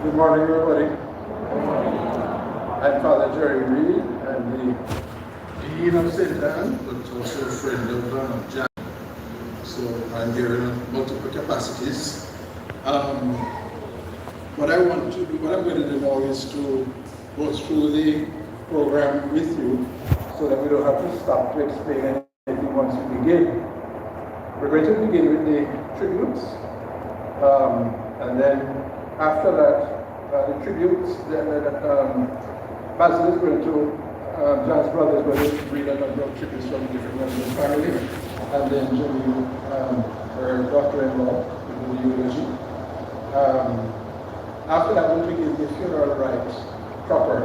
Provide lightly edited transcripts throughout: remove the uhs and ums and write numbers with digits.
Good morning, everybody. I'm Father Jerry Reed. I'm the Dean of St. Anne, but also a friend of Jan. So I'm here in multiple capacities. What I'm going to do now is to go through the program with you so that we don't have to stop to explain anything once we begin. We're going to begin with the tributes, and then after that, the tributes, Basil is going to, John's brother is going to read a number of tributes from different members of the family, and then Julie, her daughter-in-law, will do the eulogy. After that, we'll begin the funeral rites proper.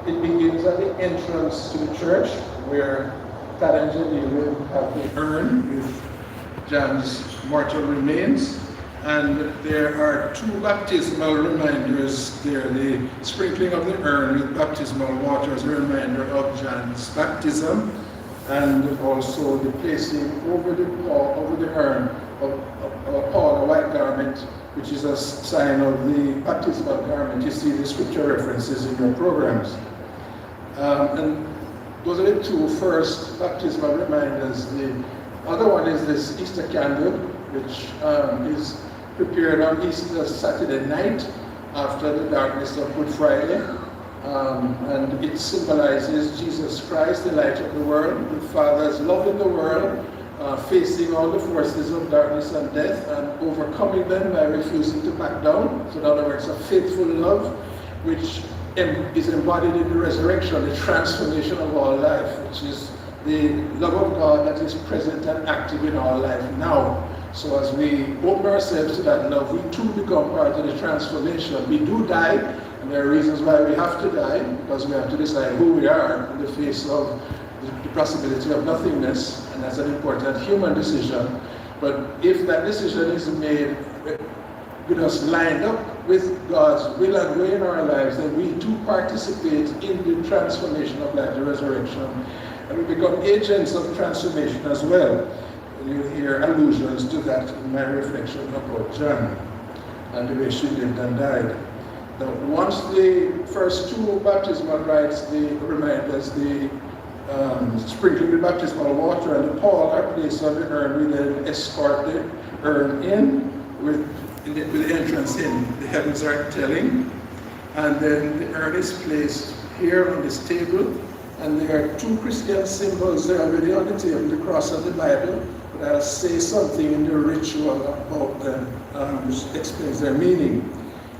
It begins at the entrance to the church, where Tad and Julie will have the urn with John's mortal remains. And there are two baptismal reminders there. The sprinkling of the urn with baptismal water as a reminder of John's baptism, and also the placing over the urn of a pall, a white garment, which is a sign of the baptismal garment. You see the scripture references in your programs. And those are the two first baptismal reminders. The other one is this Easter candle, which is prepared on Easter Saturday night after the darkness of Good Friday, and it symbolizes Jesus Christ, the light of the world, the Father's love in the world, facing all the forces of darkness and death and overcoming them by refusing to back down. So in other words, a faithful love which is embodied in the resurrection, the transformation of our life, which is the love of God that is present and active in our life now. So as we open ourselves to that love, we too become part of the transformation. We do die, and there are reasons why we have to die, because we have to decide who we are in the face of the possibility of nothingness, and that's an important human decision. But if that decision is made with us lined up with God's will and way in our lives, then we too participate in the transformation of life, the resurrection. And we become agents of transformation as well. You hear allusions to that in my reflection about John and the way she lived and died. Now, once the first two baptismal rites, they remind us the sprinkling with baptismal water and the pall are placed on the urn, we then escort the urn in with the entrance in. The heavens are telling, and then the urn is placed here on this table, and there are two Christian symbols there already on the table, the cross and the Bible, but I'll say something in the ritual about them, which explains their meaning.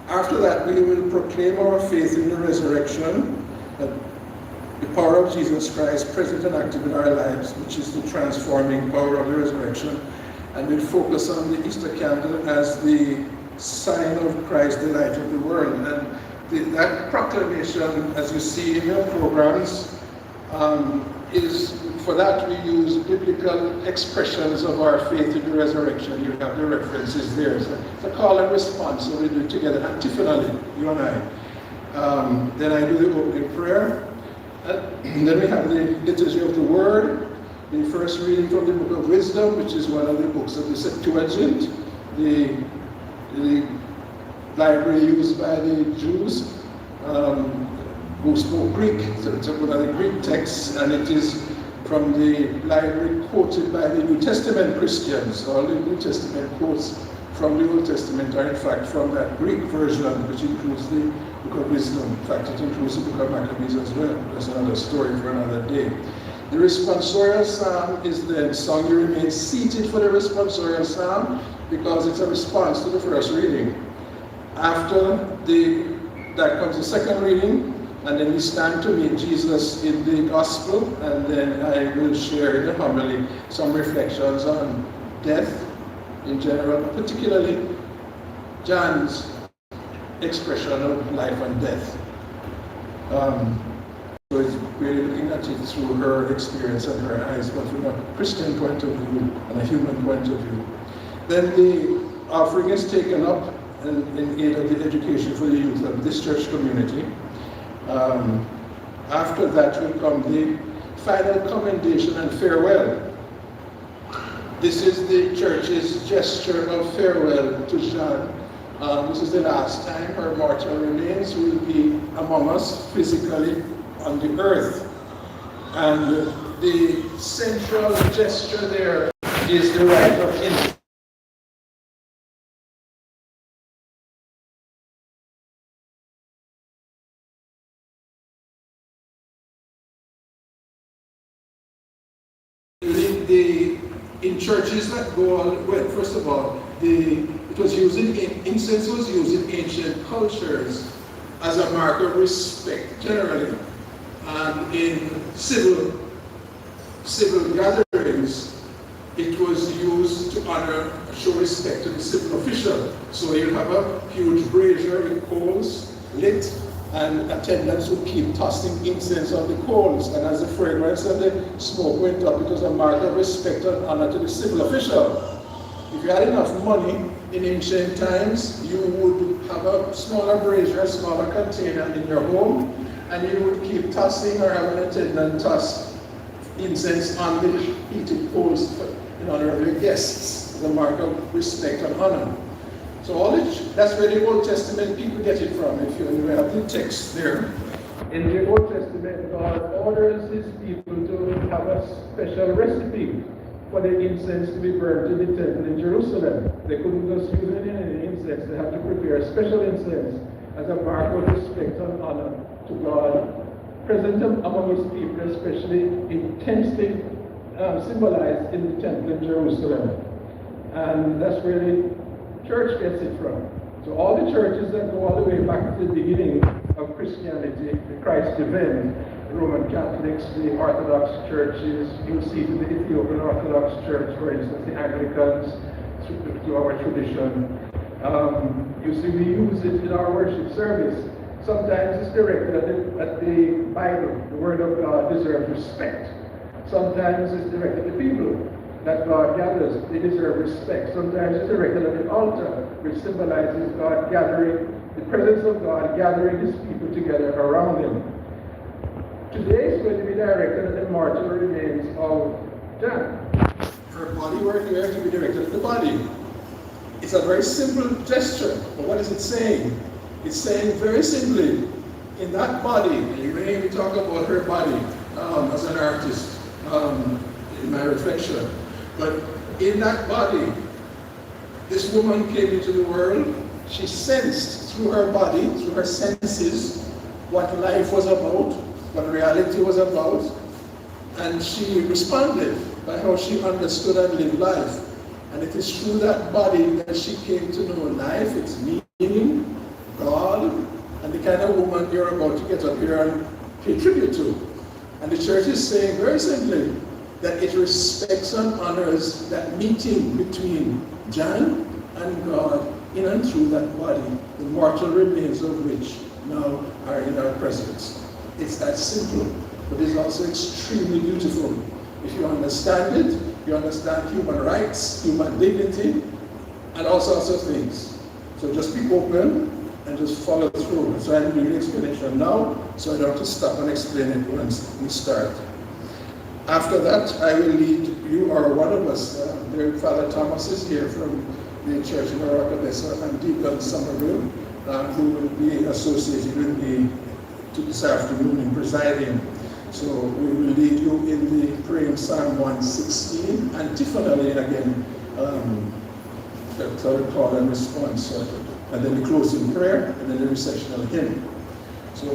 After that, we will proclaim our faith in the resurrection, the power of Jesus Christ present and active in our lives, which is the transforming power of the resurrection. And we'll focus on the Easter candle as the sign of Christ, the light of the world. And that proclamation, as you see in your programs, is, for that we use biblical expressions of our faith in the resurrection. You have the references there. So it's a call and response, so we do it together antiphonally, you and I. Then I do the opening prayer. And then we have the liturgy of the Word, the first reading from the Book of Wisdom, which is one of the books of the Septuagint, the library used by the Jews who spoke Greek. So it's one of the Greek texts, and it is from the library quoted by the New Testament Christians. All the New Testament quotes from the Old Testament are in fact from that Greek version, which includes the Book of Wisdom. In fact, it includes the Book of Maccabees as well. That's another story for another day. The responsorial psalm is then sung. You remain seated for the responsorial psalm because it's a response to the first reading. After that comes the second reading, and then we stand to meet Jesus in the gospel, and then I will share in the homily some reflections on death in general, particularly John's expression of life and death. So it's really looking at it through her experience and her eyes, but from a Christian point of view and a human point of view. Then the offering is taken up in aid of the education for the youth of this church community. After that will come the final commendation and farewell. This is the church's gesture of farewell to John. This is the last time her mortal remains will be among us physically on the earth. And the central gesture there is the rite of incense. In churches that go on, well, first of all, incense was used in ancient cultures as a mark of respect generally, and in civil gatherings it was used to honor, show respect to the civil official. So you have a huge brazier with coals lit, and attendants would keep tossing incense on the coals, and as the fragrance and the smoke went up, it was a mark of respect and honor to the civil official. If you had enough money in ancient times, you would have a smaller brazier, a smaller container in your home, and you would keep tossing or have an attendant toss incense on the heated coals in honor of your guests, as a mark of respect and honor. So that's where the Old Testament people get it from. If you have the text there. In the Old Testament, God orders his people to have a special recipe for the incense to be burned in the temple in Jerusalem. They couldn't just use any incense. They had to prepare a special incense as a mark of respect and honor to God, present among his people, especially intensely symbolized in the temple in Jerusalem. And that's where the church gets it from. So all the churches that go all the way back to the beginning of Christianity, the Christ event, the Roman Catholics, the Orthodox churches, you'll see the Ethiopian Orthodox Church, for instance, the Anglicans, to our tradition. You see, we use it in our worship service. Sometimes it's directed at the Bible, the Word of God deserves respect. Sometimes it's directed at the people that God gathers, they deserve respect. Sometimes it's directed at the altar, which symbolizes God gathering, the presence of God gathering his people together around him. Today is going to be directed at the mortal remains of Jan. Her body work here to be directed at the body. It's a very simple gesture, but what is it saying? It's saying very simply, in that body, and you may even talk about her body as an artist in my reflection, but in that body, this woman came into the world. She sensed through her body, through her senses, what life was about, what reality was about, and she responded by how she understood and lived life. And it is through that body that she came to know life, its meaning, God, and the kind of woman you're about to get up here and pay tribute to. And the church is saying very simply that it respects and honors that meeting between Jan and God in and through that body, the mortal remains of which now are in our presence. It's that simple, but it's also extremely beautiful. If you understand it, you understand human rights, human dignity, and all sorts of things. So just be open and just follow through. So I'm doing the explanation now, so I don't have to stop and explain it once we start. After that, I will lead you, or one of us, Father Thomas is here from the church in Aracabessa, and Deacon Somerville, who will be associated with me this afternoon in presiding. So we will lead you in the praying Psalm 116, antiphonally again, the call and response, and then the closing prayer, and then the recessional hymn. So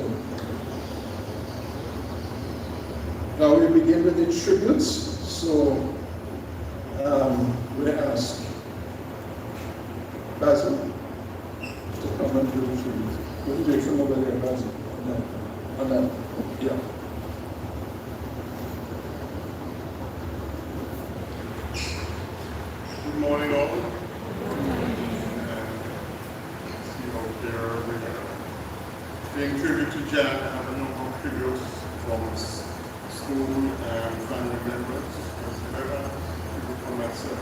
now we begin with the tributes. So we ask Basil to come and do the tribute. We'll do it from over there, Basil. On that, yeah. Good morning, all. See out there, paying tribute to Jan. I have a number of tributes from school and family members, as well as people from myself.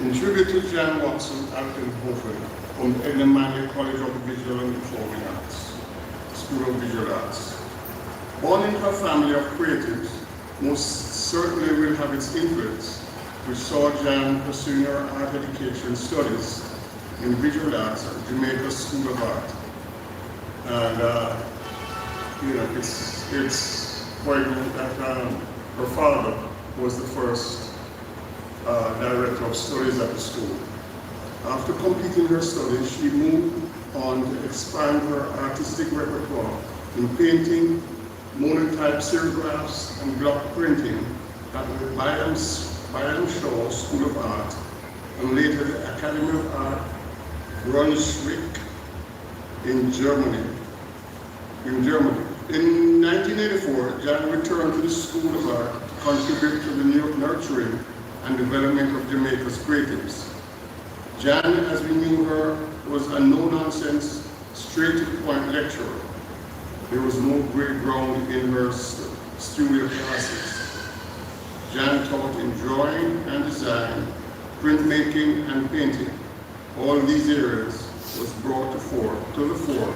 In tribute to Jan Watson, Acton Hofen, from the St.Mary College of Visual and Performing Arts, School of Visual Arts. Born into a family of creatives, most certainly will have its influence, which saw Jan pursuing her art education studies in visual arts at Jamaica School of Art. And it's quite good that her father was the first director of studies at the school. After completing her studies, she moved on to expand her artistic repertoire in painting, monotype serigraphs, and block printing at the Byam Shaw School of Art, and later the Academy of Art, Brunswick, in Germany. In 1984, Jan returned to the School of Art to contribute to the nurturing and development of Jamaica's creatives. Jan, as we knew her, was a no-nonsense, straight-to-the-point lecturer. There was no gray ground in her studio classes. Jan taught in drawing and design, printmaking and painting. All these areas was brought to the fore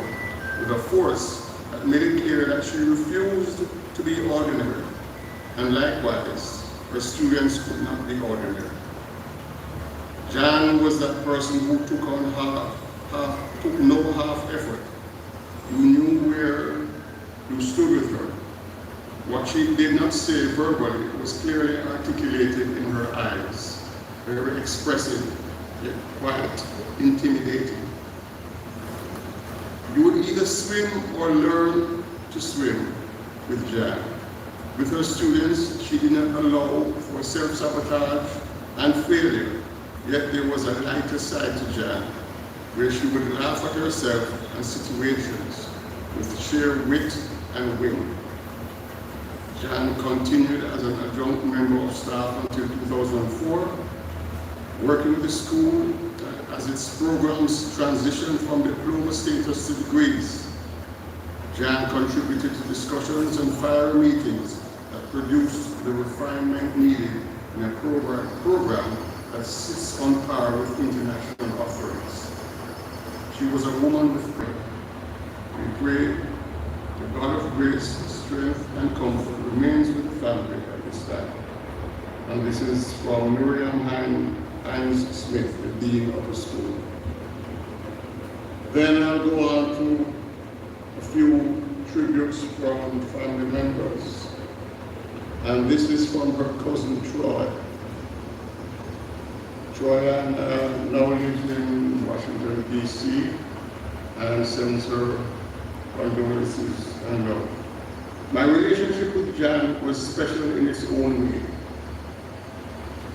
with a force that made it clear that she refused to be ordinary, and likewise, her students could not be ordinary. Jan was that person who took no half effort. You knew where you stood with her. What she did not say verbally was clearly articulated in her eyes, very expressive, yet quite intimidating. You would either swim or learn to swim with Jan. With her students, she did not allow for self-sabotage and failure, yet there was a lighter side to Jan, where she would laugh at herself and situations with sheer wit and whim. Jan continued as an adjunct member of staff until 2004, working with the school as its programs transitioned from diploma status to degrees. Jan contributed to discussions and fiery meetings that produced the refinement needed in a program that sits on par with international offerings. She was a woman with faith. We pray the God of grace, strength, and comfort remains with the family at this time. And this is from Miriam Hines Smith, the Dean of the school. Then I'll go on to a few tributes from family members. And this is from her cousin Troy. Troy now lives in Washington, D.C. and sends her condolences and love. My relationship with Jan was special in its own way.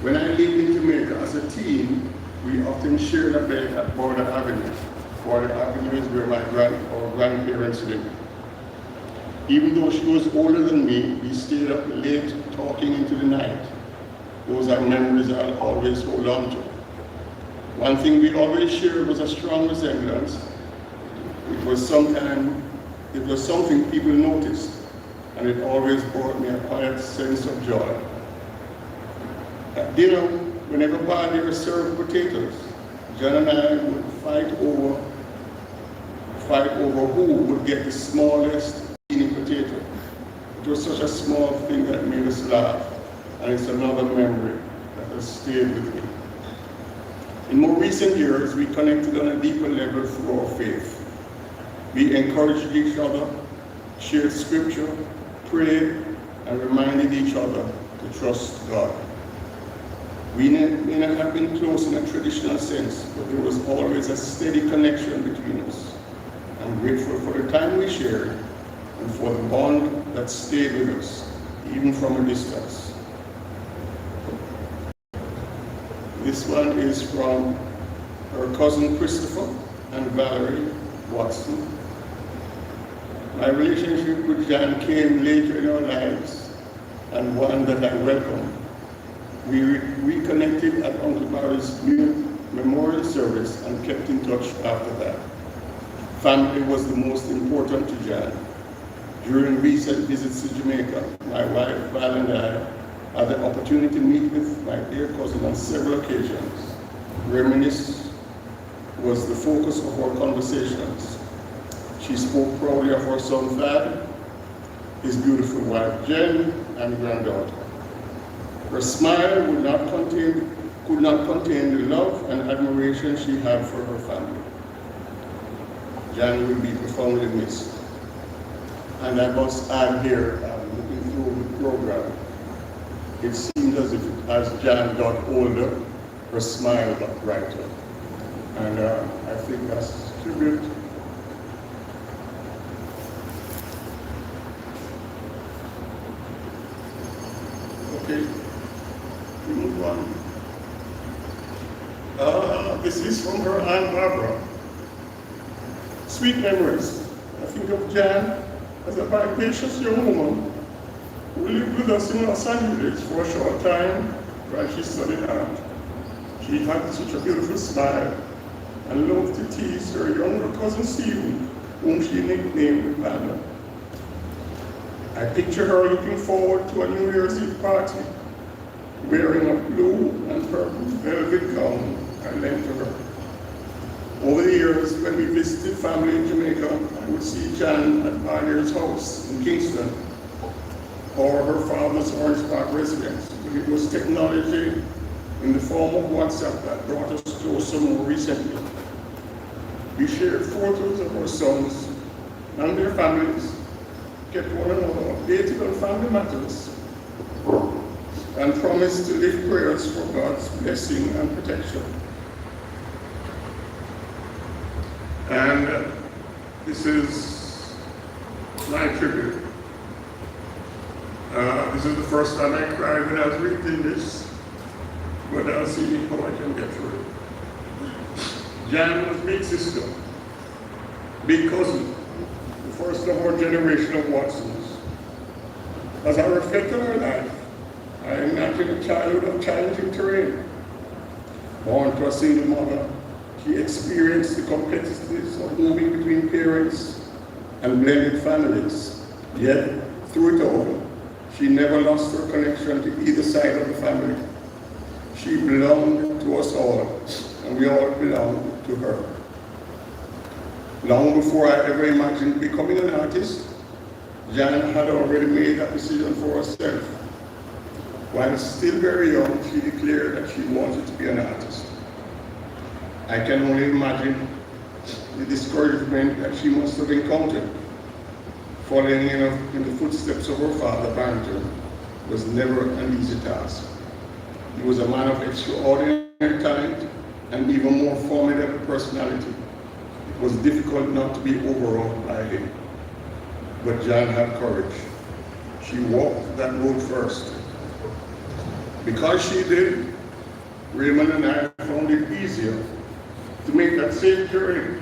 When I lived in Jamaica as a teen, we often shared a bed at Border Avenue. Border Avenue is where our grandparents lived. Even though she was older than me, we stayed up late talking into the night. Those are memories I'll always hold on to. One thing we always shared was a strong resemblance. It was something people noticed, and it always brought me a quiet sense of joy. At dinner, whenever Barney served potatoes, John and I would fight over who would get the smallest teeny potato. It was such a small thing that made us laugh, and it's another memory that has stayed with me. In more recent years, we connected on a deeper level through our faith. We encouraged each other, shared scripture, prayed, and reminded each other to trust God. We may not have been close in a traditional sense, but there was always a steady connection between us. I'm grateful for the time we shared and for the bond that stayed with us, even from a distance. This one is from her cousin Christopher and Valerie Watson. My relationship with Jan came later in our lives, and one that I welcome. We reconnected at Uncle Barry's memorial service and kept in touch after that. Family was the most important to Jan. During recent visits to Jamaica, my wife Val and I had the opportunity to meet with my dear cousin on several occasions. Reminisce was the focus of our conversations. She spoke proudly of her son Thad, his beautiful wife Jen, and granddaughter. Her smile could not contain the love and admiration she had for her family. Jan will be profoundly missed. And I must add here, looking through the program, it seemed as if as Jan got older, her smile got brighter. And I think that's a tribute. Okay, we move on. This is from her Aunt Barbara. Sweet memories. I think of Jan as a vivacious young woman who lived with us in Los Angeles for a short time while she studied art. She had such a beautiful smile and loved to tease her younger cousin Stephen, whom she nicknamed Panda. I picture her looking forward to a New Year's Eve party, wearing a blue and purple velvet gown I lent to her. Over the years, when we visited family in Jamaica, I would see Jan at Barnier's house in Kingston, or her father's Orange Park residence. But it was technology in the form of WhatsApp that brought us closer more recently. We shared photos of our sons and their families, kept one another updated on family matters, and promised to lift prayers for God's blessing and protection. And this is my tribute. This is the first time I cried when I was reading this, but I'll see how I can get through it. Jan was big sister, big cousin, the first of our generation of Watsons. As I reflect on her life, I imagine a childhood of challenging terrain. Born to a single mother, she experienced the complexities of moving between parents and blended families. Yet, through it all, she never lost her connection to either side of the family. She belonged to us all, and we all belonged to her. Long before I ever imagined becoming an artist, Jan had already made that decision for herself. While still very young, she declared that she wanted to be an artist. I can only imagine the discouragement that she must have encountered. Following in the footsteps of her father, Barrington, was never an easy task. He was a man of extraordinary talent and even more formidable personality. It was difficult not to be overawed by him. But Jan had courage. She walked that road first. Because she did, Raymond and I found it easier to make that same journey.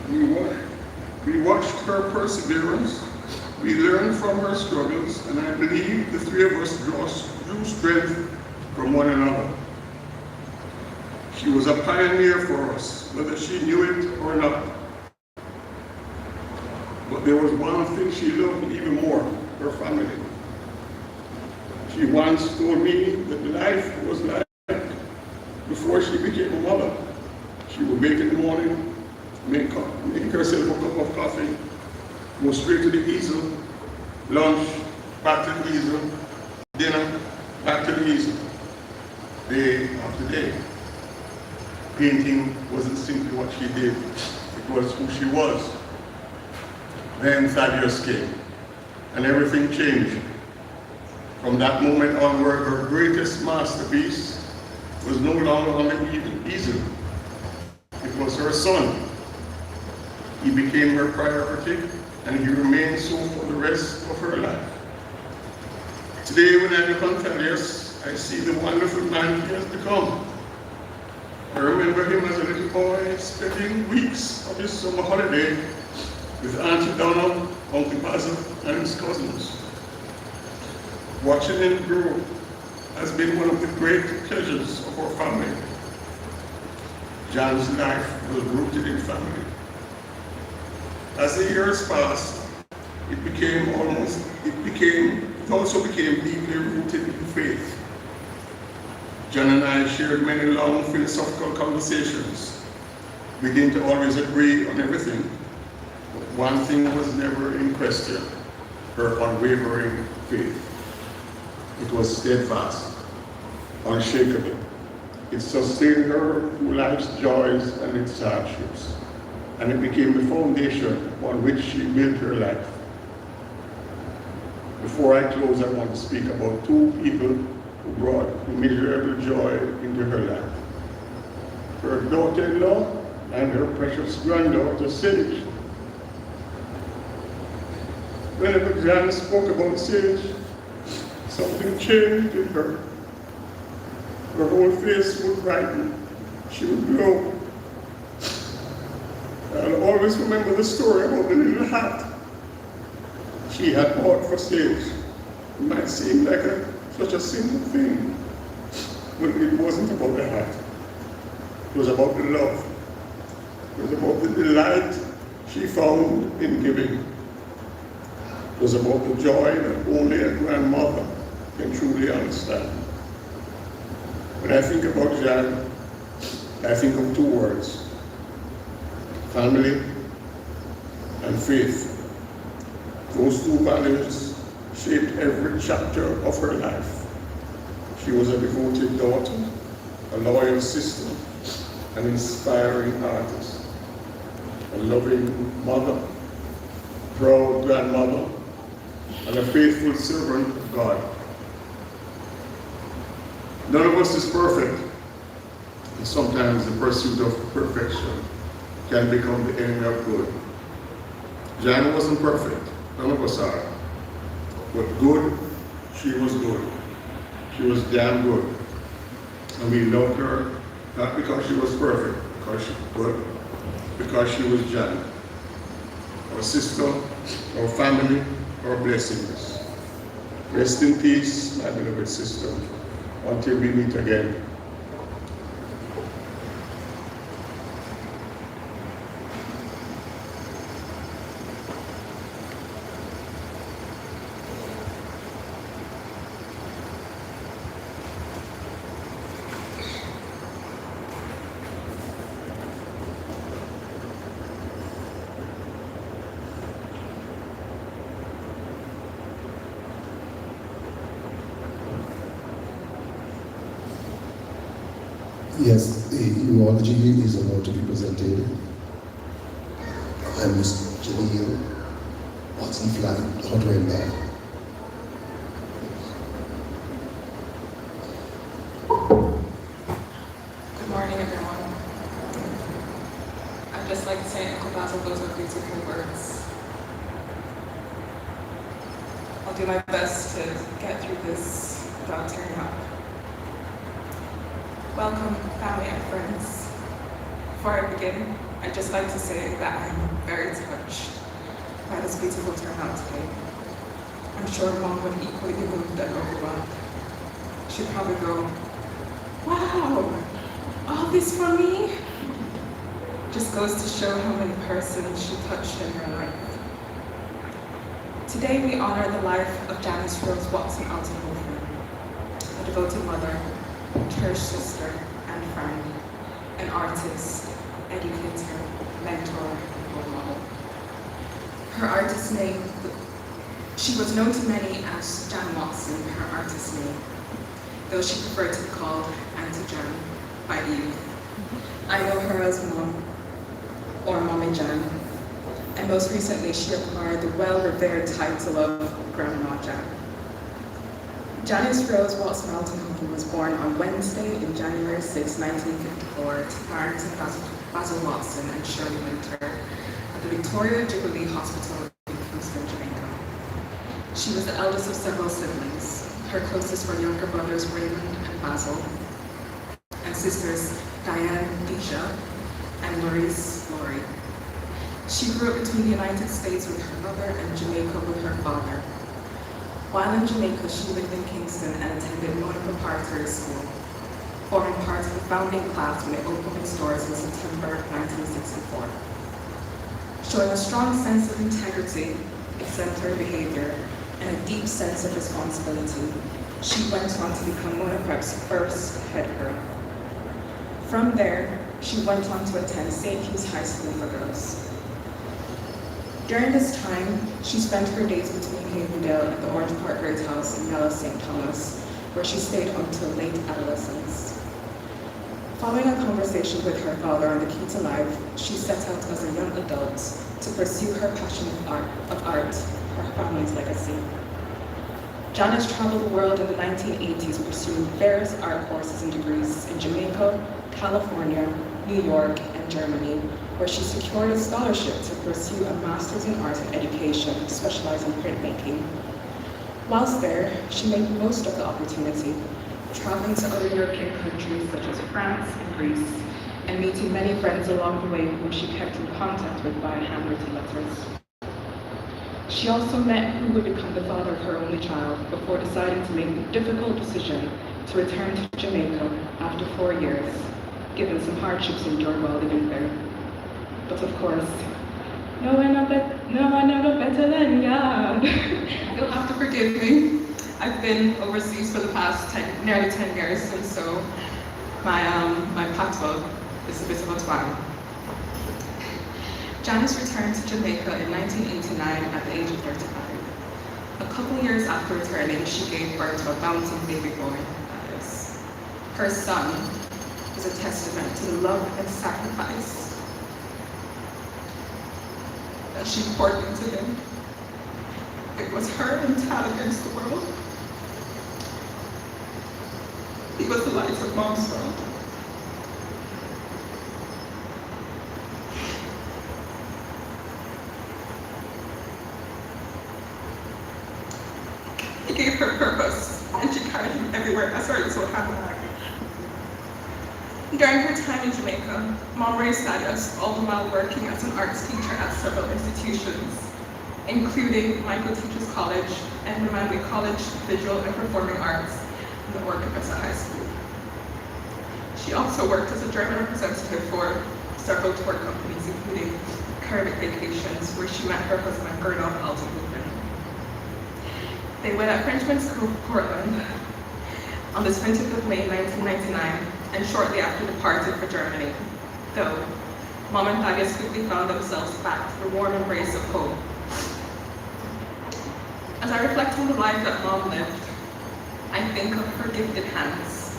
We watched her perseverance, we learned from her struggles, and I believe the three of us drew strength from one another. She was a pioneer for us, whether she knew it or not. But there was one thing she loved even more, her family. She once told me that life was like before she became a mother. She would wake in the morning, make herself a cup of coffee, go straight to the easel, lunch, back to the easel, dinner, back to the easel, day after day. Painting wasn't simply what she did, it was who she was. Then Thaddeus came, and everything changed. From that moment onward, her greatest masterpiece was no longer on the easel. It was her son. He became her priority, and he remained so for the rest of her life. Today, when I look on Thaddeus, I see the wonderful man he has become. I remember him as a little boy spending weeks of his summer holiday with Aunty Donna, Uncle Basil, and his cousins. Watching him grow has been one of the great pleasures of our family. Jan's life was rooted in family. As the years passed, it also became deeply rooted in faith. Jan and I shared many long philosophical conversations. We didn't always agree on everything, but one thing was never in question: her unwavering faith. It was steadfast, unshakable. It sustained her through life's joys and its hardships, and it became the foundation on which she built her life. Before I close, I want to speak about two people who brought immeasurable joy into her life: her daughter-in-law and her precious granddaughter, Sage. Whenever Jan spoke about Sage, something changed in her. Her whole face would brighten, she would glow. I'll always remember the story about the little hat she had bought for Sage. It might seem like such a simple thing, but it wasn't about the hat. It was about the love. It was about the delight she found in giving. It was about the joy that only a grandmother can truly understand. When I think about Jan, I think of two words: family and faith. Those two values shaped every chapter of her life. She was a devoted daughter, a loyal sister, an inspiring artist, a loving mother, proud grandmother, and a faithful servant of God. None of us is perfect, and sometimes the pursuit of perfection can become the enemy of good. Jan wasn't perfect, none of us are, but good, she was good. She was damn good. And we loved her, not because she was perfect, but because she was Jan. our sister, our family, our blessings. Rest in peace, my beloved sister, until we meet again. Yes, the eulogy is about to be presented. I'm Miss Janelle Watson Flat, hot right now. Good morning, everyone. I'd just like to say Uncle Basil, those are beautiful words. I'll do my best to get through this without tearing up. Welcome, family and friends. Before I begin, I'd just like to say that I'm very touched by this beautiful turnout today. I'm sure Mom would equally be moved and overwhelmed. She'd probably go, "Wow, all this for me?" Just goes to show how many persons she touched in her life. Today we honor the life of Janice Rose Watson Aunty, a devoted mother, cherished sister and friend, an artist, educator, mentor, and role model. Her artist name, she was known to many as Jan Watson, her artist name, though she preferred to be called Aunty Jan by the youth. I know her as Mom, or Mommy Jan, and most recently she acquired the well-revered title of Grandma Jan. Janice Rose Watson Aunty was born on Wednesday in January 6, 1954 to parents Basil Watson and Shirley Winter at the Victoria Jubilee Hospital in Kingston, Jamaica. She was the eldest of several siblings. Her closest were younger brothers Raymond and Basil, and sisters Diane, Deisha, and Maurice, Laurie. She grew up between the United States with her mother and Jamaica with her father. While in Jamaica, she lived in Kingston and attended Mona Preparatory School, forming part of the founding class when it opened its doors in September 1964. Showing a strong sense of integrity, exemplary behavior, and a deep sense of responsibility, she went on to become Mona Prep's first head girl. From there, she went on to attend St. Hugh's High School for Girls. During this time, she spent her days between Havendale and the Orange Park Great House in Mellows, St. Thomas, where she stayed until late adolescence. Following a conversation with her father on the key to life, she set out as a young adult to pursue her passion of art, her family's legacy. Janice traveled the world in the 1980s pursuing various art courses and degrees in Jamaica, California, New York, and Germany, where she secured a scholarship to pursue a master's in art and education, specializing in printmaking. Whilst there, she made the most of the opportunity, traveling to other European countries such as France and Greece, and meeting many friends along the way whom she kept in contact with via handwritten letters. She also met who would become the father of her only child before deciding to make the difficult decision to return to Jamaica after 4 years, given some hardships endured while living there. But of course, no one know better than God. You'll have to forgive me. I've been overseas for the past nearly 10 years, and so my patois is a bit of a twang. Janice returned to Jamaica in 1989 at the age of 35. A couple years after returning, she gave birth to a bouncing baby boy. Her son is a testament to the love and sacrifice that she poured into him. It was her and Tad against the world. He was the light of Mom's world. He gave her purpose, and she carried him everywhere. Sorry, this is what happened. During her time in Jamaica, Mom raised Thaddeus all the while working as an arts teacher at several institutions, including Michael Teachers College and Remandry College Visual and Performing Arts and the Orchestra High School. She also worked as a German representative for several tour companies, including Caribbean Vacations, where she met her husband, Gernot Altenhofen. They wed at Frenchman's Cove, Portland, on the 20th of May, 1999, and shortly after departed for Germany, though Mom and Thaddeus quickly found themselves back to the warm embrace of home. As I reflect on the life that Mom lived, I think of her gifted hands.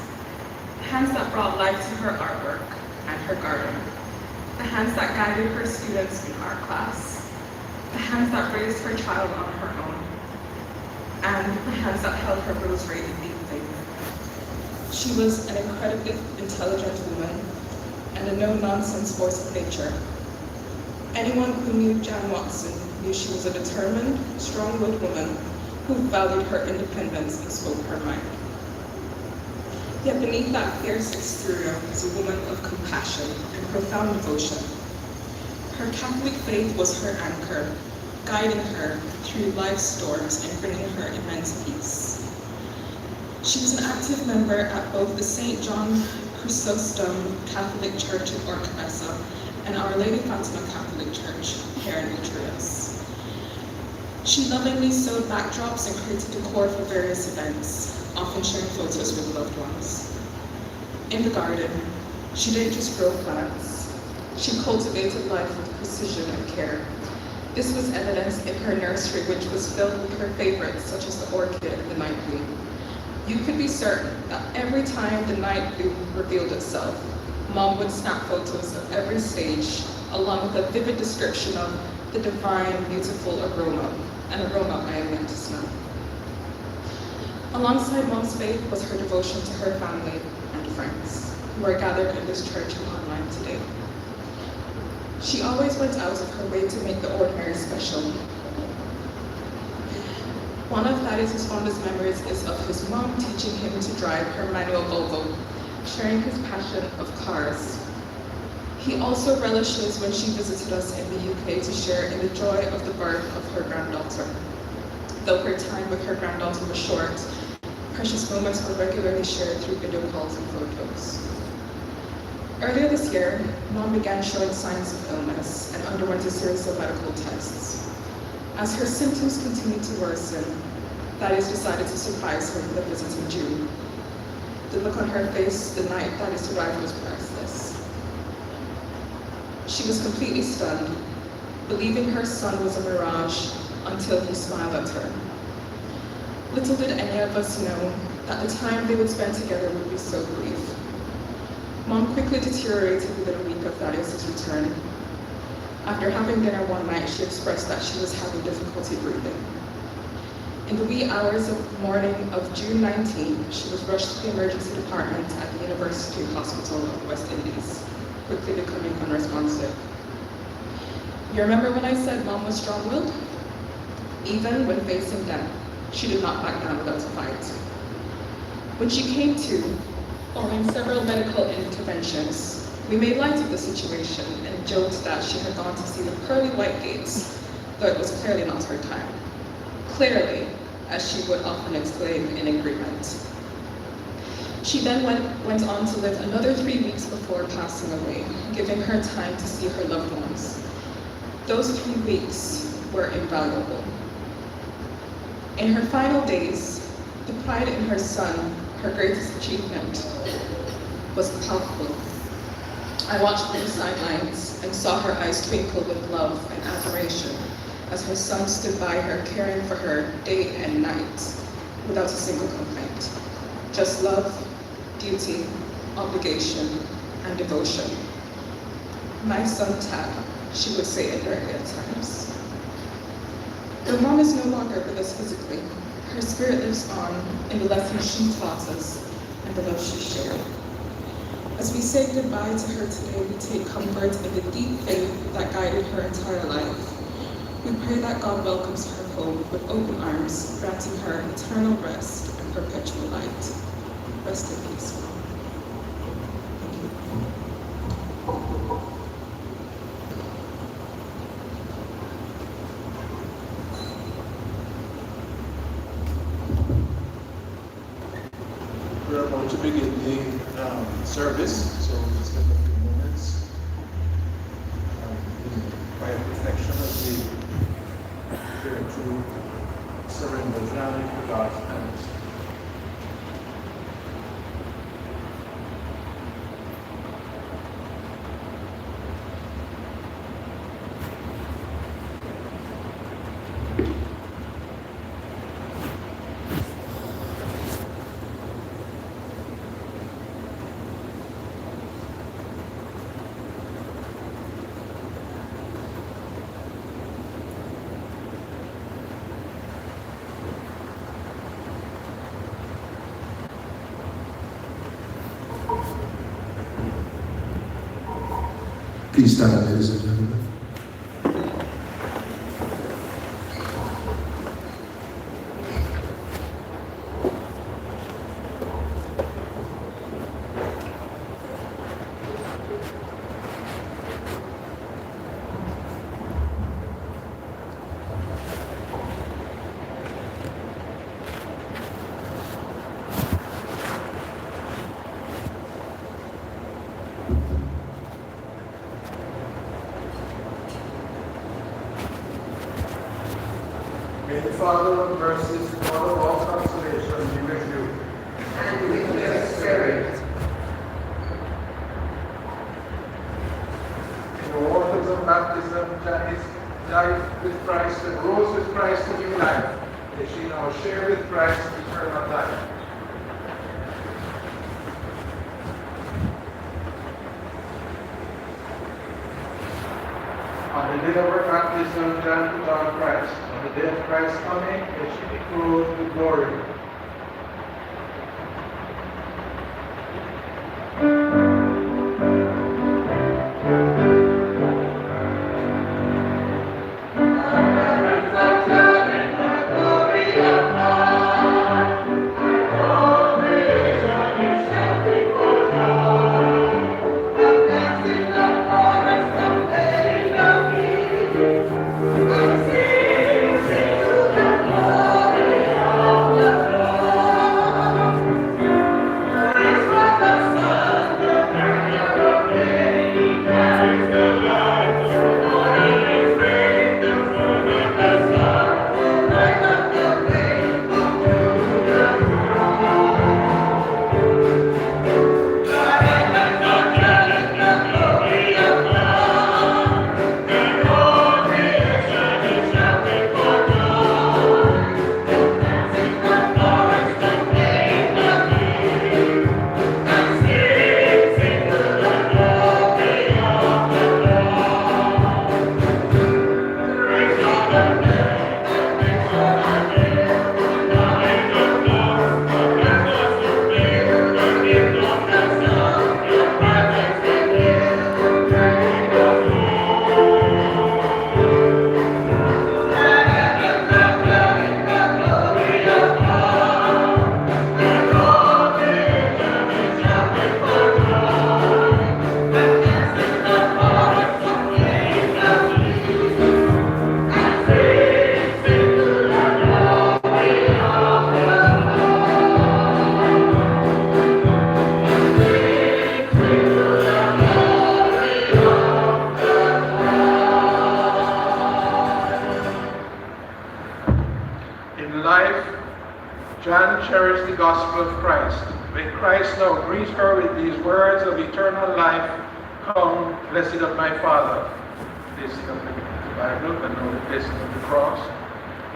Hands that brought life to her artwork and her garden. The hands that guided her students in art class. The hands that raised her child on her own. And the hands that held her rosary in deep faith. She was an incredibly intelligent woman and a no-nonsense force of nature. Anyone who knew Jan Watson knew she was a determined, strong-willed woman who valued her independence and spoke her mind. Yet beneath that fierce exterior was a woman of compassion and profound devotion. Her Catholic faith was her anchor, guiding her through life's storms and bringing her immense peace. She was an active member at both the St. John Chrysostom Catholic Church in Orknessa and Our Lady Fatima Catholic Church here in Utrecht. She lovingly sewed backdrops and created decor for various events, often sharing photos with loved ones. In the garden, she didn't just grow plants. She cultivated life with precision and care. This was evidenced in her nursery, which was filled with her favorites, such as the orchid and the night bloom. You could be certain that every time the night bloom revealed itself, Mom would snap photos of every stage, along with a vivid description of the divine, beautiful aroma, an aroma I am meant to smell. Alongside Mom's faith was her devotion to her family and friends, who are gathered in this church and online today. She always went out of her way to make the ordinary special. One of Thaddeus' fondest memories is of his mom teaching him to drive her manual Volvo, sharing his passion of cars. He also relishes when she visited us in the UK to share in the joy of the birth of her granddaughter. Though her time with her granddaughter was short, precious moments were regularly shared through video calls and photos. Earlier this year, Mom began showing signs of illness and underwent a series of medical tests. As her symptoms continued to worsen, Thaddeus decided to surprise her with a visit in June. The look on her face the night Thaddeus arrived was priceless. She was completely stunned, believing her son was a mirage until he smiled at her. Little did any of us know that the time they would spend together would be so brief. Mom quickly deteriorated within a week of Thaddeus' return. After having dinner one night, she expressed that she was having difficulty breathing. In the wee hours of the morning of June 19, she was rushed to the emergency department at the University Hospital of West Indies, quickly becoming unresponsive. You remember when I said Mom was strong-willed? Even when facing death, she did not back down without a fight. When she came to, following several medical interventions, we made light of the situation and joked that she had gone to see the pearly white gates, though it was clearly not her time. Clearly, as she would often exclaim in agreement. She then went on to live another 3 weeks before passing away, giving her time to see her loved ones. Those 3 weeks were invaluable. In her final days, the pride in her son, her greatest achievement, was palpable. I watched from the sidelines and saw her eyes twinkle with love and admiration as her son stood by her, caring for her day and night without a single complaint. Just love, duty, obligation, and devotion. My son Tad, she would say indirectly at times. Though Mom is no longer with us physically, her spirit lives on in the lessons she taught us and the love she shared. As we say goodbye to her today, we take comfort in the deep faith that guided her entire life. We pray that God welcomes her home with open arms, granting her eternal rest and perpetual light. Rest in peace, Mom. Thank you. about to begin the service, so let's take a few moments in quiet reflection as we prepare to surrender Jan into God's hands. Please stand, ladies and gentlemen. May the Father of mercies, God of all consolation, be with you. And with your spirit. In the waters of baptism, Jan died with Christ and rose with Christ to new life. May she now share with Christ eternal life. On the day of her baptism, Jan put on Christ. On the day of Christ's coming, may she be clothed with glory. Jan cherished the gospel of Christ. May Christ now greet her with these words of eternal life. Come, blessed of my Father. Placing of the Bible and now the placing of the cross.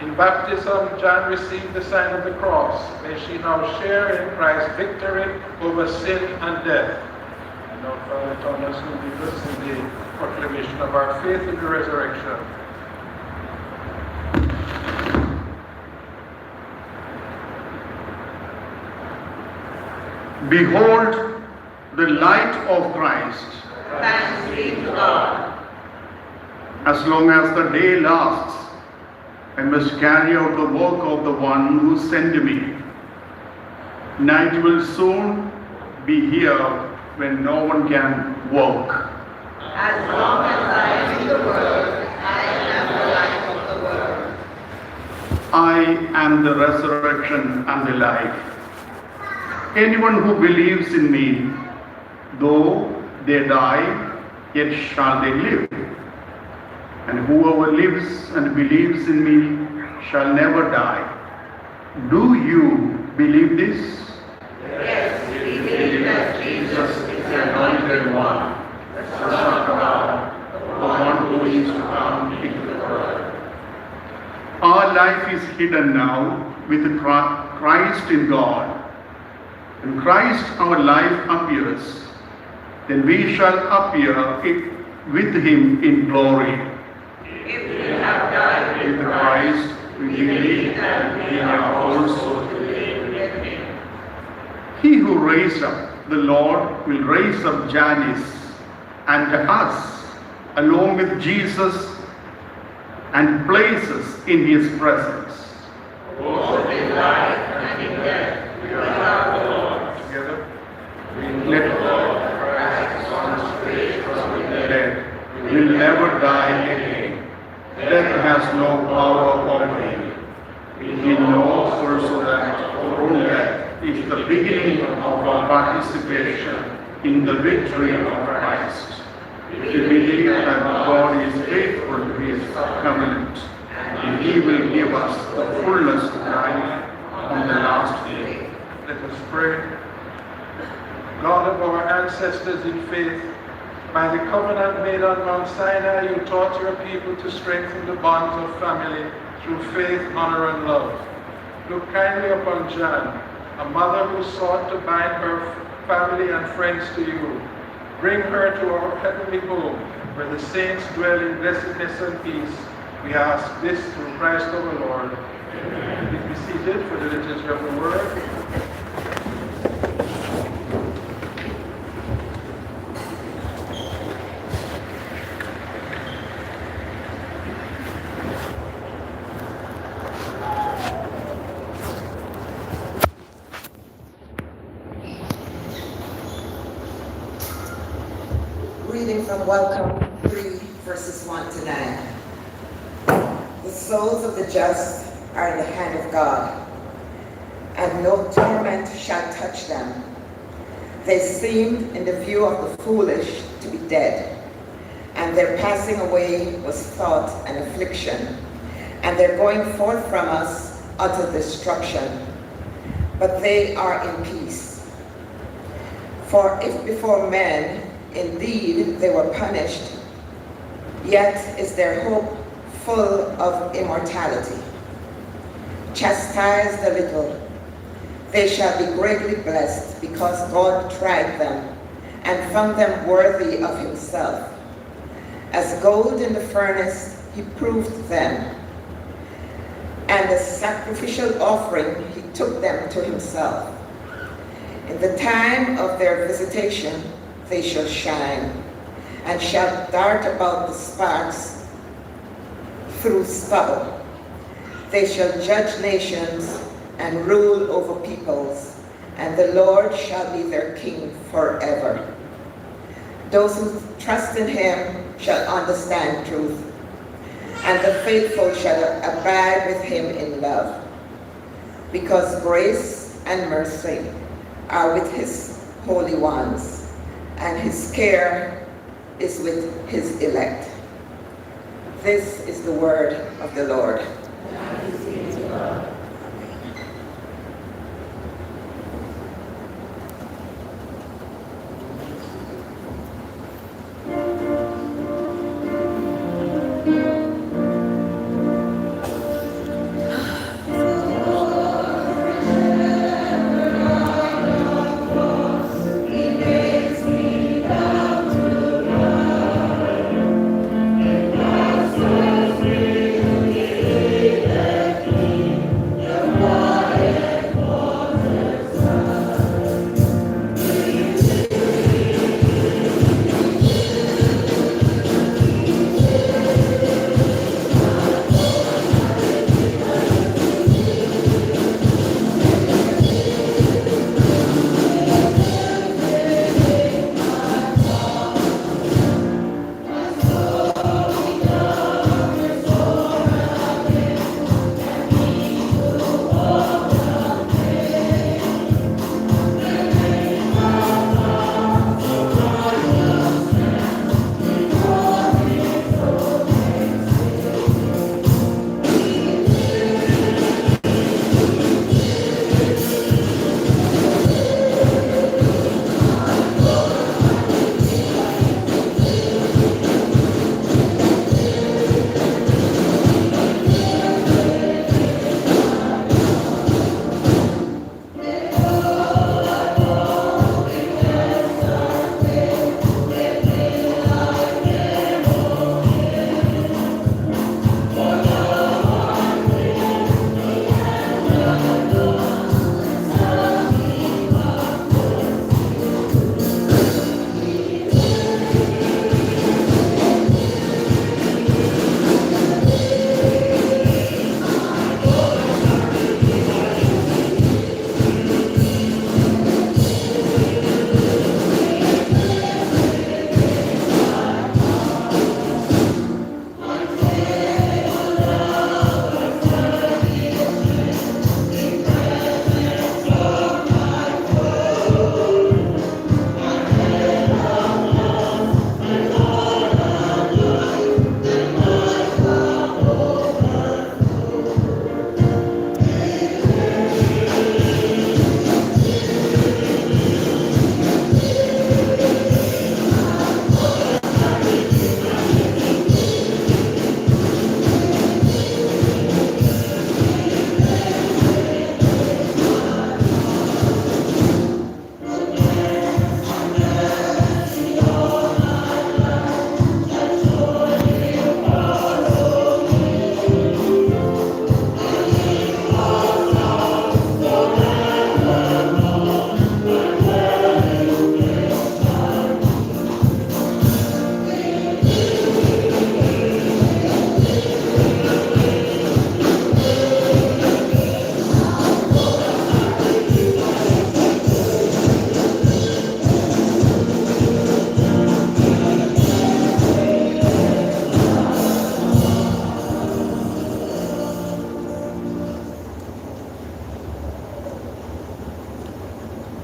In baptism, Jan received the sign of the cross. May she now share in Christ's victory over sin and death. And now Father Thomas will lead us in the proclamation of our faith in the resurrection. Behold the light of Christ. Thanks be to God. As long as the day lasts, I must carry out the work of the one who sent me. Night will soon be here when no one can work. As long as I am in the world, I am the light of the world. I am the resurrection and the life. Anyone who believes in me, though they die, yet shall they live. And whoever lives and believes in me shall never die. Do you believe this? Yes, we believe that Jesus is the anointed one, the Son of God, the one who is to come into the world. Our life is hidden now with Christ in God. When Christ our life appears, then we shall appear with him in glory. If we have died With Christ, we believe that we are also to live with him. He who raised up the Lord will raise up Janice and us along with Jesus and place us in his presence. both in life and in death, we have the Lord. Together, Let the Lord Christ once raised from the dead. will never die again. Death has no power over him. He knows also that through death is the beginning of our participation in the victory of Christ. We believe that God is faithful to his covenant, and he will give us the fullness of life on the last day. Let us pray. God of our ancestors in faith, by the covenant made on Mount Sinai, you taught your people to strengthen the bonds of family through faith, honor, and love. Look kindly upon Jan, a mother who sought to bind her family and friends to you. Bring her to our heavenly home, where the saints dwell in blessedness and peace. We ask this through Christ our Lord. Please be seated for the liturgy of the word. Reading from Welcome 3, verses 1 to 9. The souls of the just are in the hand of God, and no torment shall touch them. They seemed in the view of the foolish to be dead, and their passing away was thought an affliction, and their going forth from us utter destruction. But they are in peace. For if before men indeed they were punished, yet is their hope full of immortality. Chastised a little, they shall be greatly blessed, because God tried them and found them worthy of himself. As gold in the furnace, he proved them, and the sacrificial offering, he took them to himself. In the time of their visitation, they shall shine, and shall dart about the sparks through stubble. They shall judge nations and rule over peoples, and the Lord shall be their king forever. Those who trust in him shall understand truth, and the faithful shall abide with him in love, because grace and mercy are with his holy ones, and his care is with his elect. This is the word of the Lord. Thank you.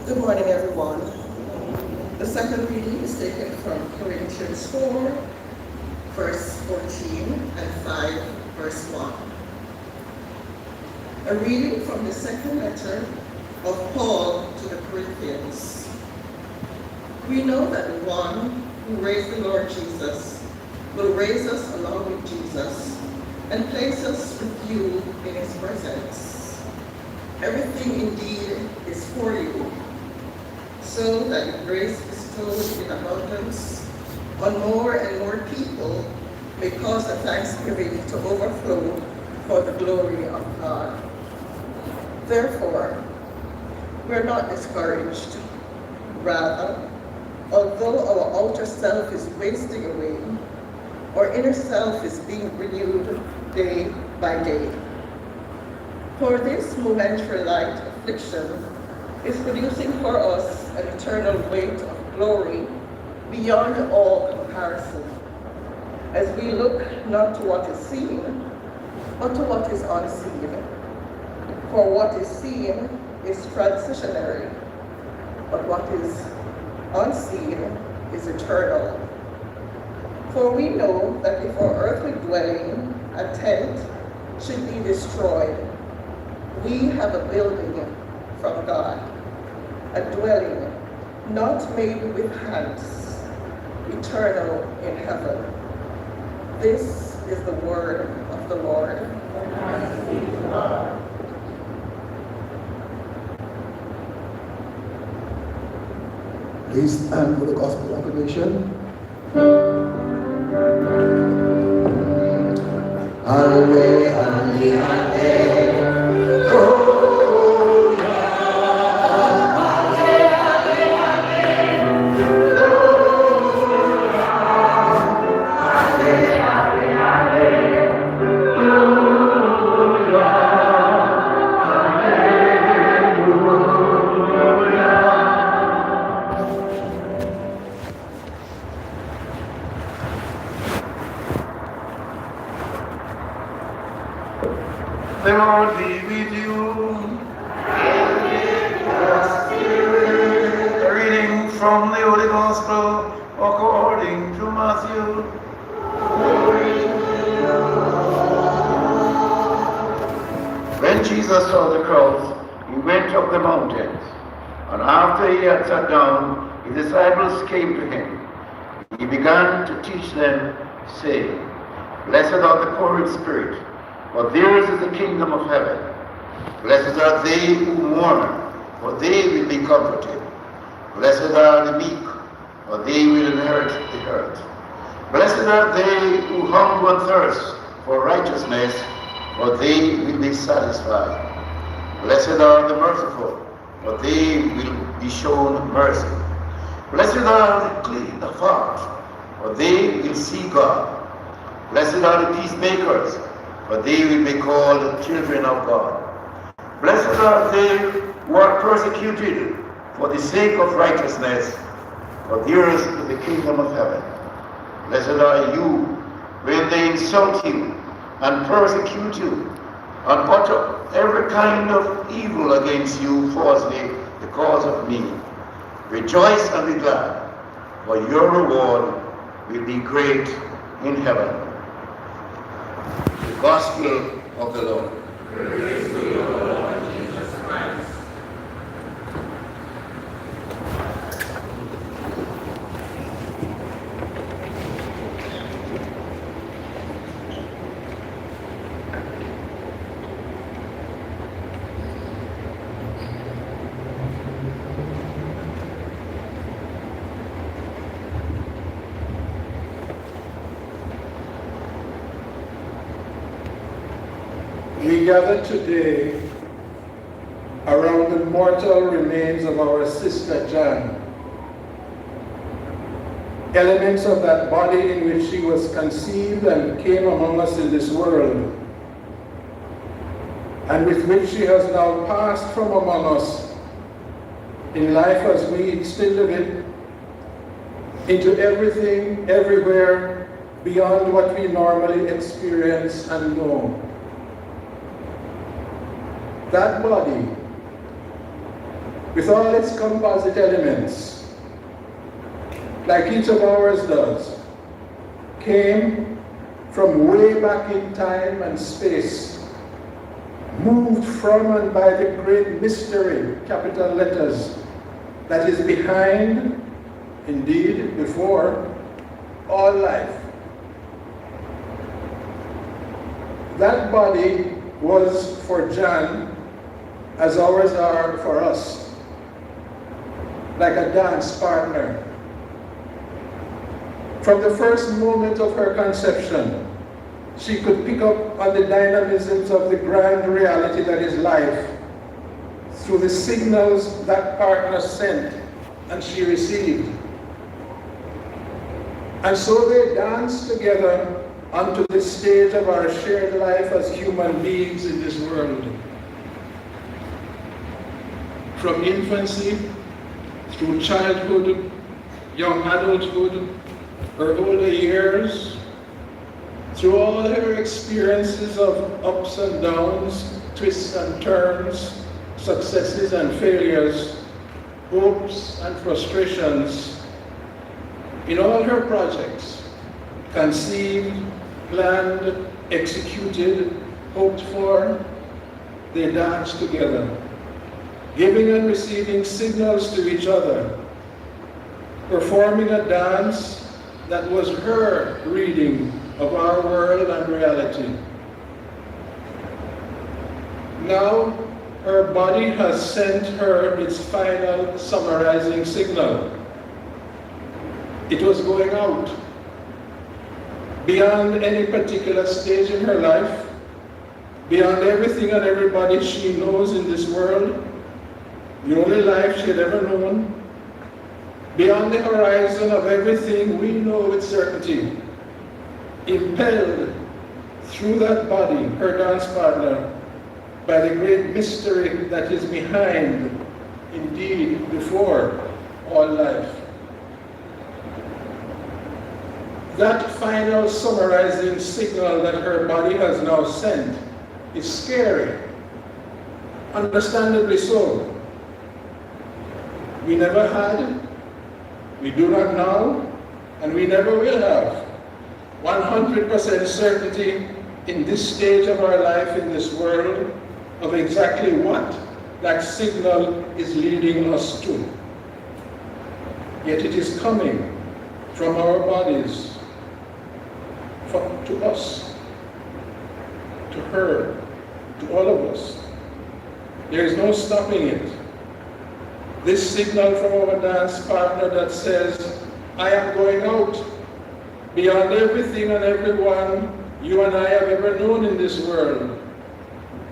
Good morning, everyone. The second reading is taken from Corinthians 4, verse 14, and 5, verse 1. A reading from the second letter of Paul to the Corinthians. We know that the one who raised the Lord Jesus will raise us along with Jesus and place us with you in his presence. Everything indeed is for you, so that the grace bestowed in abundance on more and more people may cause the thanksgiving to overflow for the glory of God. Therefore, we're not discouraged. Rather, although our outer self is wasting away, our inner self is being renewed day by day. For this momentary light affliction is producing for us an eternal weight of glory beyond all comparison, as we look not to what is seen, but to what is unseen. For what is seen is transitionary, but what is unseen is eternal. For we know that if our earthly dwelling, a tent, should be destroyed, we have a building from God, a dwelling not made with hands, eternal in heaven. This is the word of the Lord. Please stand for the gospel proclamation. Alleluia, alleluia. The Lord be with you. A reading from the Holy Gospel according to Matthew. When Jesus saw the crowds, he went up the mountains, and after he had sat down, his disciples came to him. He began to teach them, saying, Blessed are the poor in spirit, for theirs is the kingdom of heaven. Blessed are they who mourn, for they will be comforted. Blessed are the meek, for they will inherit the earth. Blessed are they who hunger and thirst for righteousness, for they will be satisfied. Blessed are the merciful, for they will be shown mercy. Blessed are the clean of heart, for they will see God. Blessed are the peacemakers, for they will be called children of God. Blessed are they who are persecuted for the sake of righteousness, for theirs is the kingdom of heaven. Blessed are you when they insult you and persecute you and utter every kind of evil against you falsely because of me. Rejoice and be glad, for your reward will be great in heaven. The Gospel of the Lord. Praise to you, Lord Jesus Christ. We gather today around the mortal remains of our sister Jan. Elements of that body in which she was conceived and came among us in this world, and with which she has now passed from among us in life as we still live it, into everything, everywhere, beyond what we normally experience and know. That body with all its composite elements, like each of ours does, came from way back in time and space, moved from and by the great mystery, capital letters, that is behind, indeed before, all life. That body was for Jan as ours are for us, like a dance partner. From the first moment of her conception, she could pick up on the dynamisms of the grand reality that is life through the signals that partner sent and she received. And so they danced together onto the stage of our shared life as human beings in this world. From infancy, through childhood, young adulthood, her older years, through all her experiences of ups and downs, twists and turns, successes and failures, hopes and frustrations, in all her projects, conceived, planned, executed, hoped for, they danced together, giving and receiving signals to each other, performing a dance that was her reading of our world and reality. Now, her body has sent her its final summarizing signal. It was going out. Beyond any particular stage in her life, beyond everything and everybody she knows in this world, the only life she had ever known, beyond the horizon of everything we know with certainty, impelled through that body, her dance partner, by the great mystery that is behind, indeed before, all life. That final summarizing signal that her body has now sent is scary, understandably so. We never had, we do not now, and we never will have 100% certainty in this stage of our life in this world of exactly what that signal is leading us to. Yet it is coming from our bodies to us, to her, to all of us. There is no stopping it. This signal from our dance partner that says, I am going out beyond everything and everyone you and I have ever known in this world,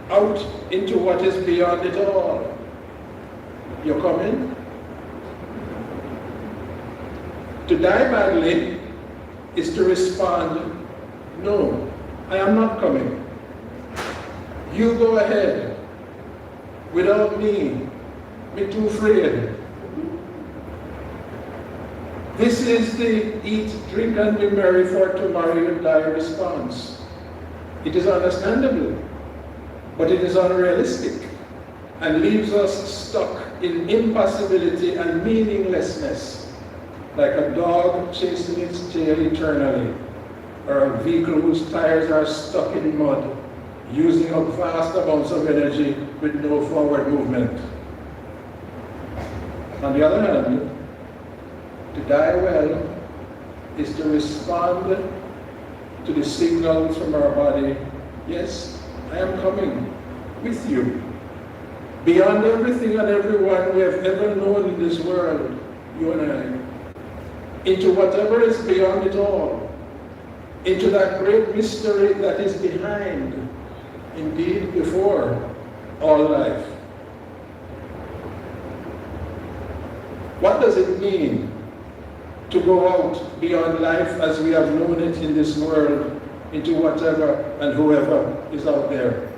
out into what is beyond it all. You're coming? To die badly is to respond, no, I am not coming. You go ahead. Without me too afraid. This is the eat, drink, and be merry, for tomorrow you die response. It is understandable, but it is unrealistic and leaves us stuck in impossibility and meaninglessness, like a dog chasing its tail eternally, or a vehicle whose tires are stuck in mud, using up vast amounts of energy with no forward movement. On the other hand, to die well is to respond to the signals from our body, yes, I am coming with you. Beyond everything and everyone we have ever known in this world, you and I, into whatever is beyond it all, into that great mystery that is behind, indeed before, all life. What does it mean to go out beyond life as we have known it in this world, into whatever and whoever is out there?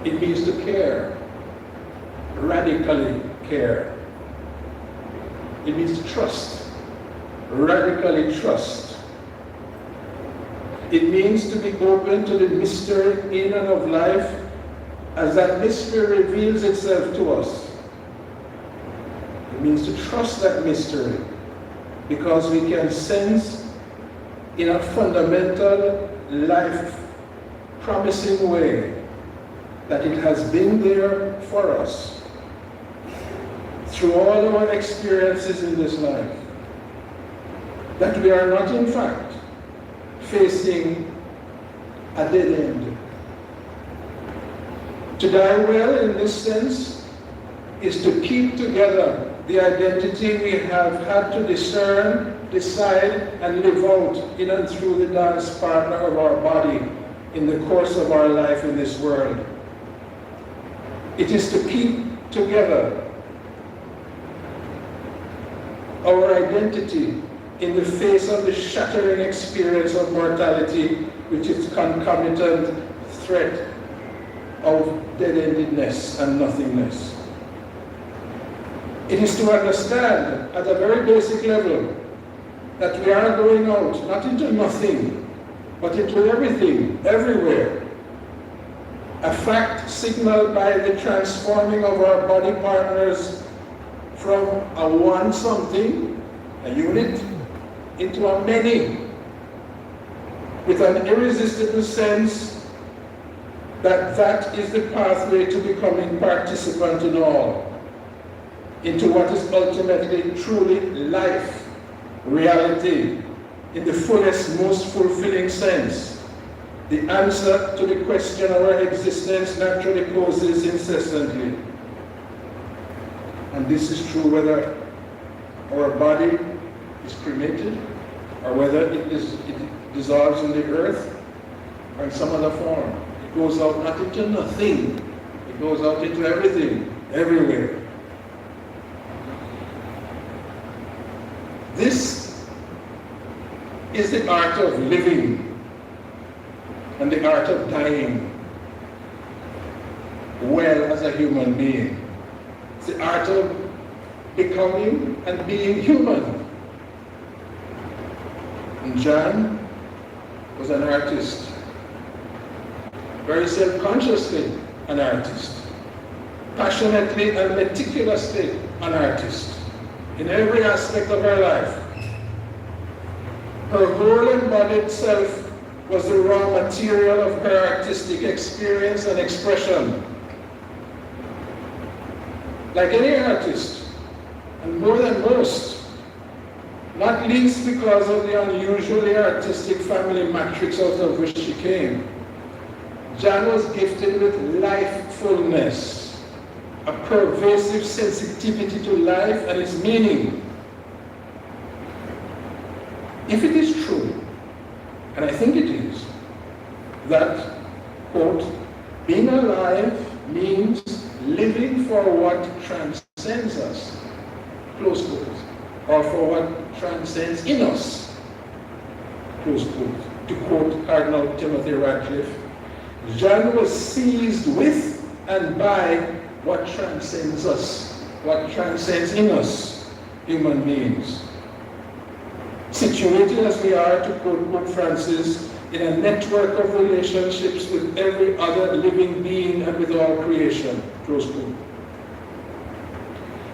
It means to care, radically care. It means to trust, radically trust. It means to be open to the mystery in and of life as that mystery reveals itself to us, it means to trust that mystery, because we can sense in a fundamental, life-promising way that it has been there for us through all our experiences in this life. That we are not, in fact, facing a dead end. To die well, in this sense, is to keep together the identity we have had to discern, decide, and live out in and through the dance partner of our body in the course of our life in this world. It is to keep together our identity in the face of the shattering experience of mortality, which is concomitant threat of dead-endedness and nothingness. It is to understand at a very basic level that we are going out, not into nothing, but into everything, everywhere. A fact signaled by the transforming of our body partners from a one something, a unit, into a many, with an irresistible sense that that is the pathway to becoming participant in all, into what is ultimately truly life, reality, in the fullest, most fulfilling sense, the answer to the question our existence naturally poses incessantly. And this is true whether our body is cremated or whether it dissolves in the earth or in some other form. It goes out not into nothing, it goes out into everything, everywhere. This is the art of living and the art of dying well as a human being. It's the art of becoming and being human. And John was an artist, very self-consciously an artist, passionately and meticulously an artist in every aspect of her life. Her whole embodied self was the raw material of her artistic experience and expression. Like any artist, and more than most, not least because of the unusually artistic family matrix out of which she came, Jan was gifted with lifefulness, a pervasive sensitivity to life and its meaning. If it is true, and I think it is, that, quote, being alive means living for what transcends us, close quote, or for what transcends in us, close quote. To quote Cardinal Timothy Radcliffe, John was seized with and by what transcends us, what transcends in us, human beings. Situated as we are, to quote Pope Francis, in a network of relationships with every other living being and with all creation, close quote.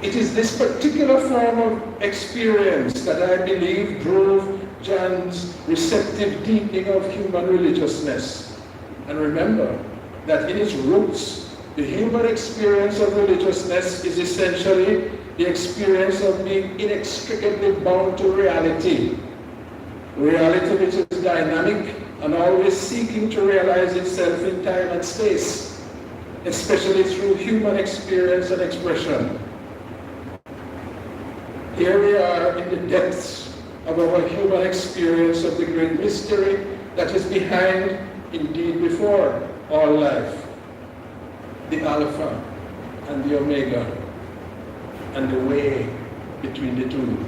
It is this particular form of experience that I believe drove John's receptive deepening of human religiousness. And remember that in its roots, the human experience of religiousness is essentially the experience of being inextricably bound to reality. Reality which is dynamic and always seeking to realize itself in time and space, especially through human experience and expression. Here we are in the depths of our human experience of the great mystery that is behind, indeed before, all life. The Alpha and the Omega, and the way between the two.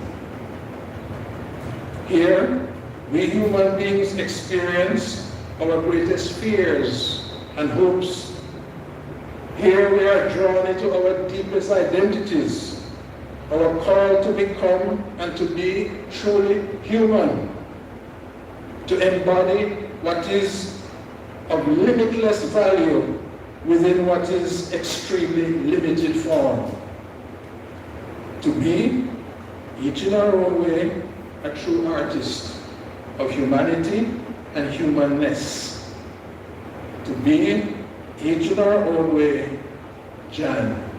Here, we human beings experience our greatest fears and hopes. Here we are drawn into our deepest identities, our call to become and to be truly human, to embody what is of limitless value within what is extremely limited form. To be, each in our own way, a true artist of humanity and humanness. To be, each in our own way, Jan.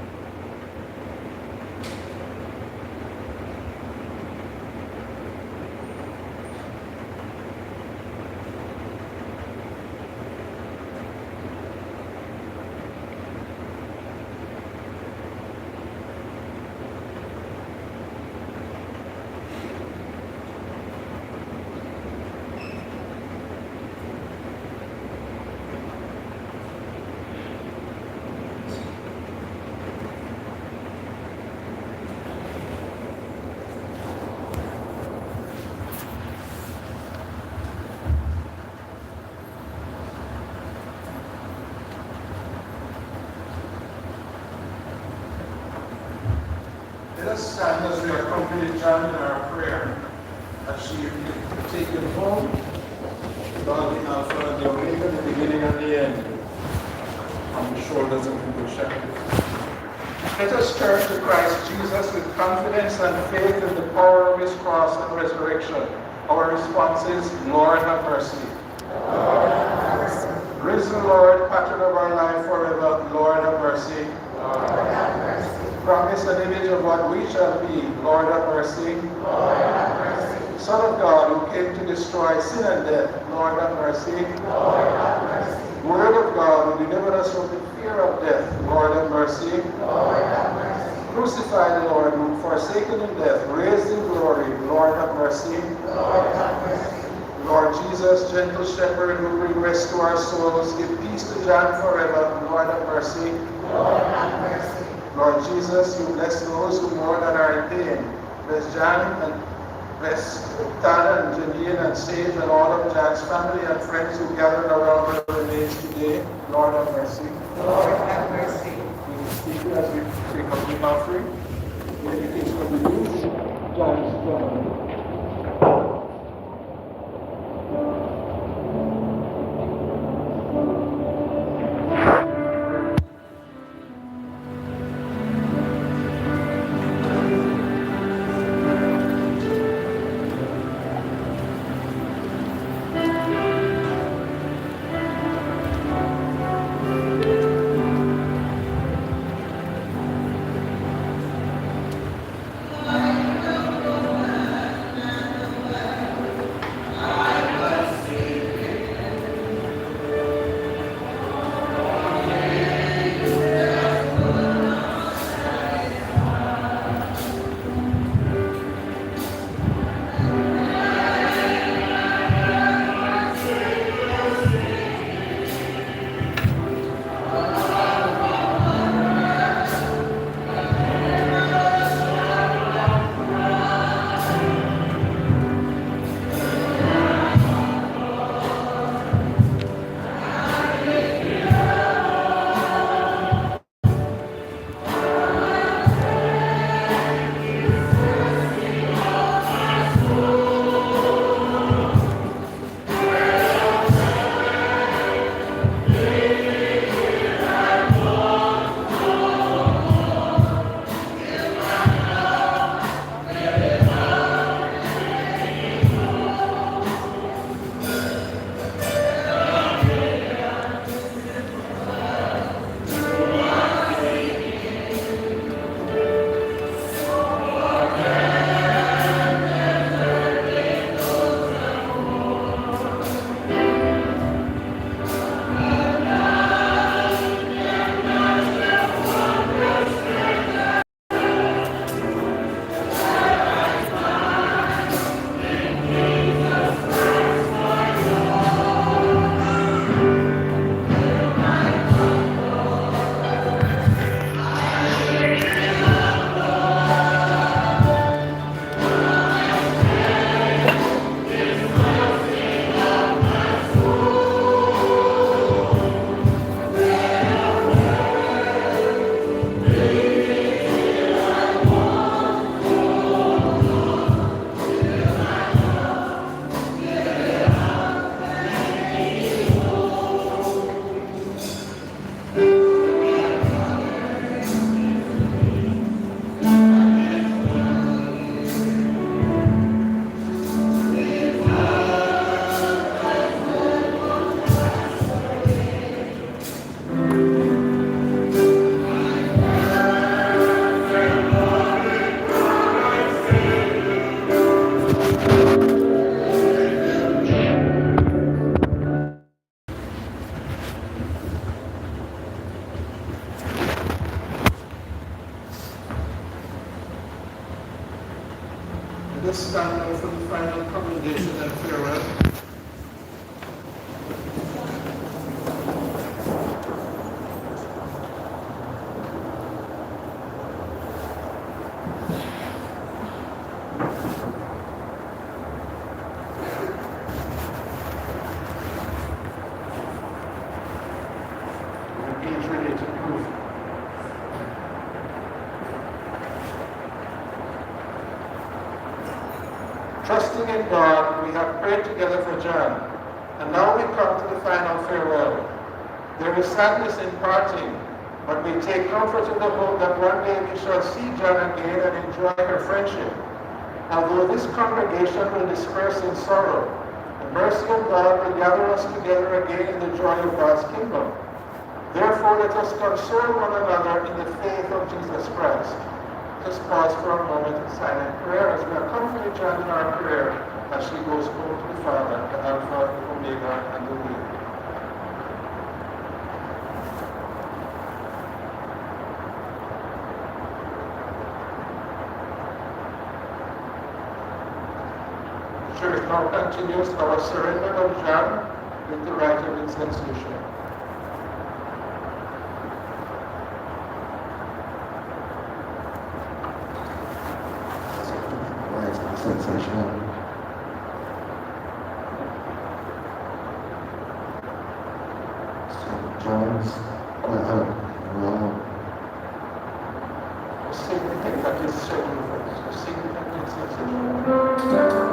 Let us stand as we accompany Jan in our prayer as she is taken home. God, the Alpha and the Omega, the beginning and the end, on the shoulders of the good shepherd. Let us turn to Christ Jesus with confidence and faith in the power of his cross and resurrection. Our response is, Lord, have mercy. Lord, have mercy. Risen Lord, pattern of our life forever, Lord, have mercy. Lord, have mercy. Promise and image of what we shall be, Lord, have mercy. Lord, have mercy. Son of God, who came to destroy sin and death, Lord, have mercy. Lord, have mercy. Word of God, who delivered us from the fear of death, Lord, have mercy. Lord, have mercy. Crucified Lord, who forsaken in death, raised in glory, Lord, have mercy. Lord, have mercy. Lord Jesus, gentle shepherd, who bring rest to our souls, give peace to Jan forever, Lord, have mercy. Lord, have mercy. Lord Jesus, you bless those who mourn and are in pain. Bless Jan and bless Tana and Janine and Sage and all of Jan's family and friends who gathered around her remains today. Lord, have mercy. Lord, have mercy. We speak you as we take up the offering. The dedication of the youth, Jan's family. stand now for the final commendation and farewell. Trusting in God, we have prayed together for John, and now we come to the final farewell. There is sadness in parting, but we take comfort in the hope that one day we shall see John again and enjoy her friendship. Although this congregation will disperse in sorrow, the mercy of God will gather us together again in the joy of God's kingdom. Therefore, let us console one another in the faith of Jesus Christ. Just pause for a moment in silent prayer as we accompany John in our prayer as she goes home to the Father, the Alpha, the Omega, and the Omega. The Church now continues our surrender of John with the rite of incension. Sensation. St. John's, Significant is significant sensation.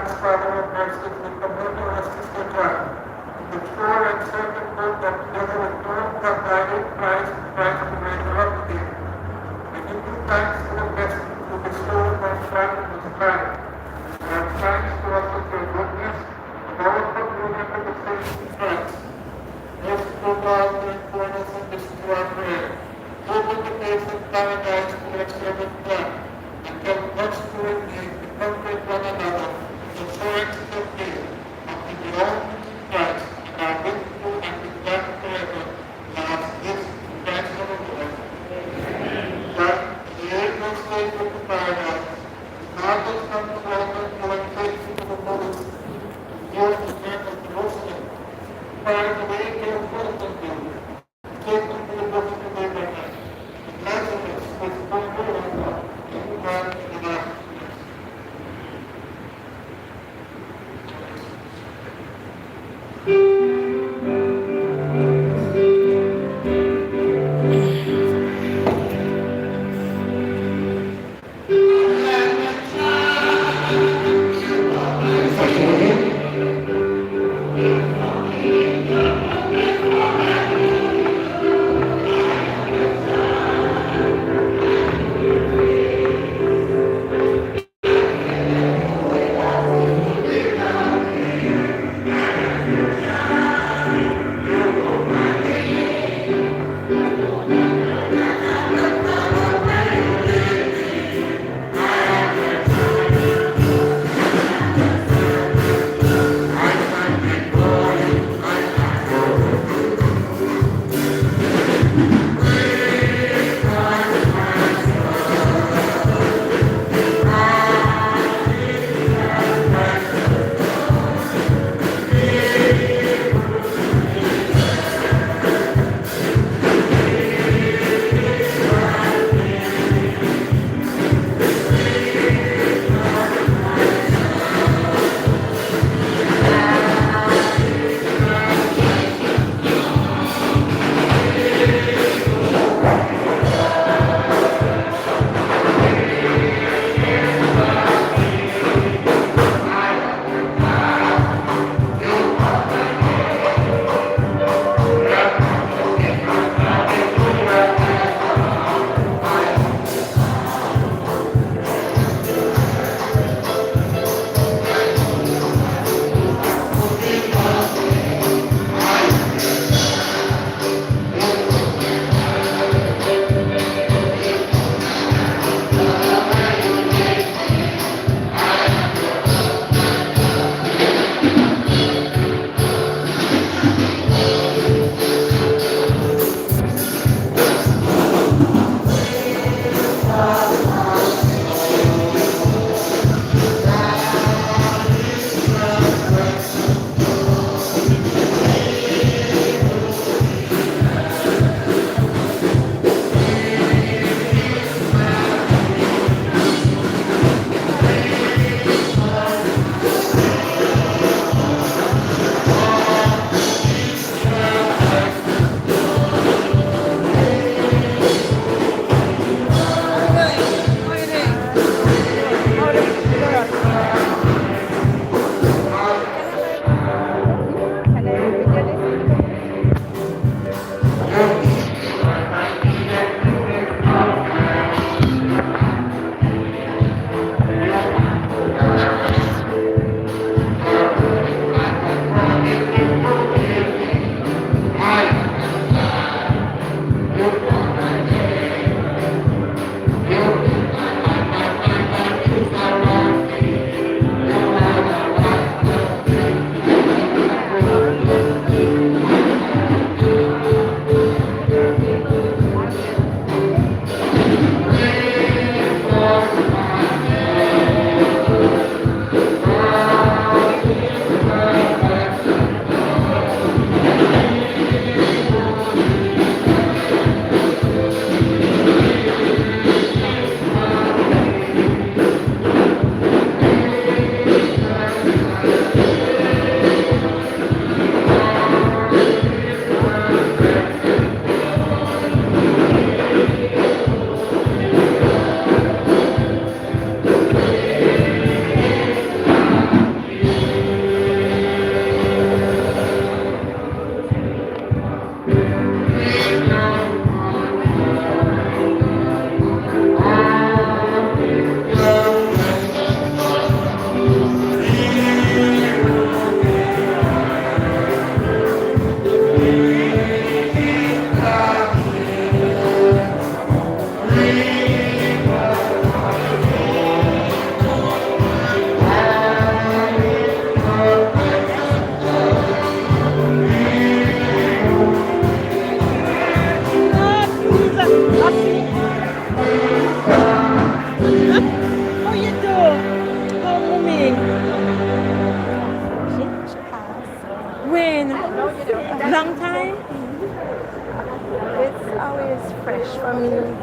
God's Father of mercy, we commit the rest of the time to the sure and certain hope that together with God, have died in Christ to reign up again. We give you thanks for the blessing to bestow upon Son and His Father. We have thanks to us of your goodness, and all from you under the faith in Christ. Merciful God, we inform us and listen to our prayer. Open the gates of paradise to your servant God, and come much to in need to comfort one another, in assurance of faith, and to belong to Christ, and are with you and with God forever. Last this in Christ our Lord. That the angels say to the paradise, martyrs come to welcome you and take you to the holy city, here in the church of Jerusalem. Fire the angels welcome you, take them to the bosom of Abraham. Lazarus was born in God in the last days.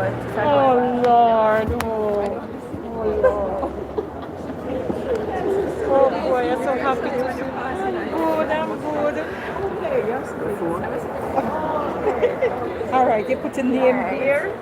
Oh Lord, oh, Lord. Oh boy, I'm so happy to see I'm good. All right, you put your name here.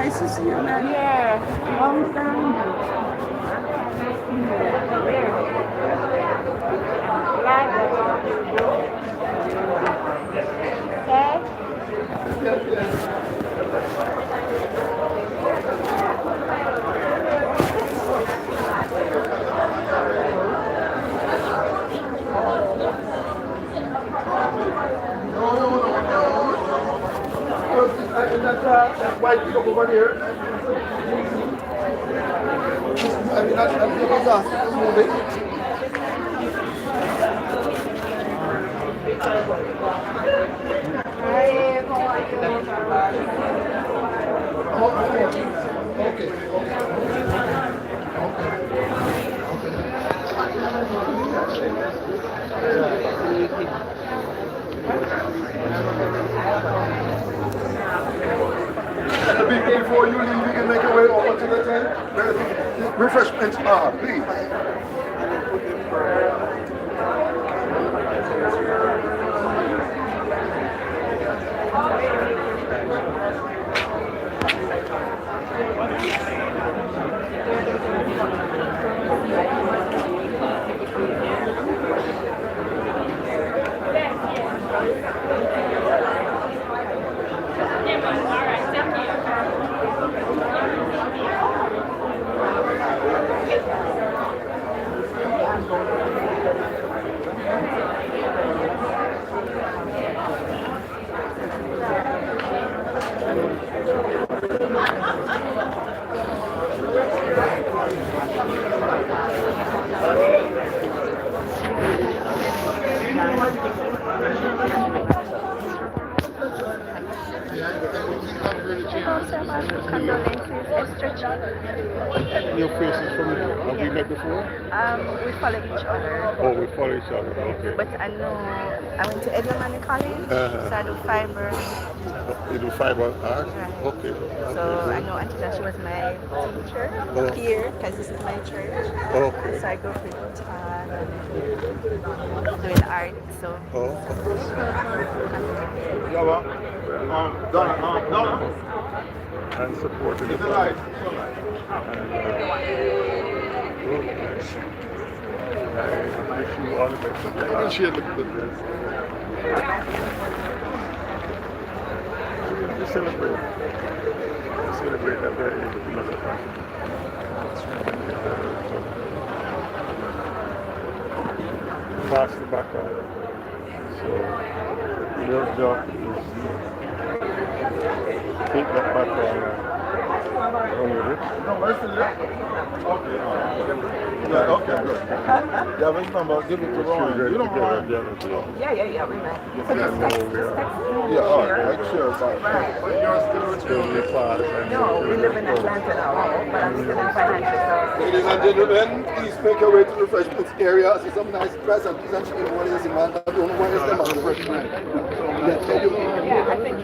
Nice to see you, man. Yeah. Long time. That white cup over there. I mean, that's the disaster movie. Before you leave, you can make your way over to the tent where the refreshments are, please. Your faces from here. Have we met before? We follow each other. Oh, we follow each other. Okay. But I know I went to Edgerman College, so I do fiber. You do fiber art? Right. Okay. So I know Aunty that she was my teacher here, because this is my church. Okay. So I go for guitar and doing art. So. Donna. And supporting the light. I wish you all the best. Appreciate the goodness. You celebrate. You celebrate that very able to love the person. Pass the background. So your job is take that background and run with it. No, we're still there. Okay. Yeah, okay, good. Yeah, but remember, give it to Rowan. You don't Rowan? Yeah, we met. Yeah, all right, sure. Right. Still in the class. No, we live in Atlanta now, but I'm still in financial. Ladies and gentlemen, please make your way to the refreshments area. I see some nice dress and presents. What is it, man? I don't know why it's them on the refreshment. Yeah, I think.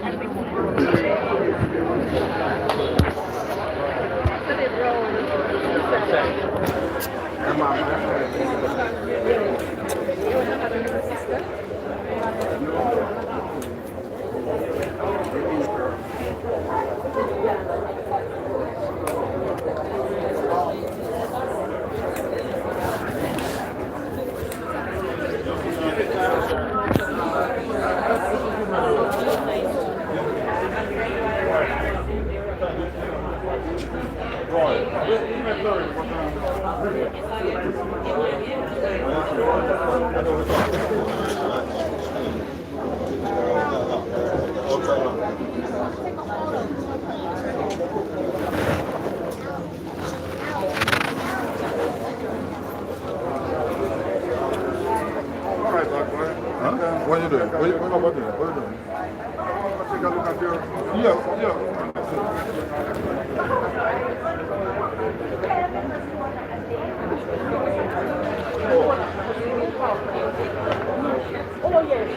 What are you doing? What are you doing? Take a look at your... Yeah. Oh, yes.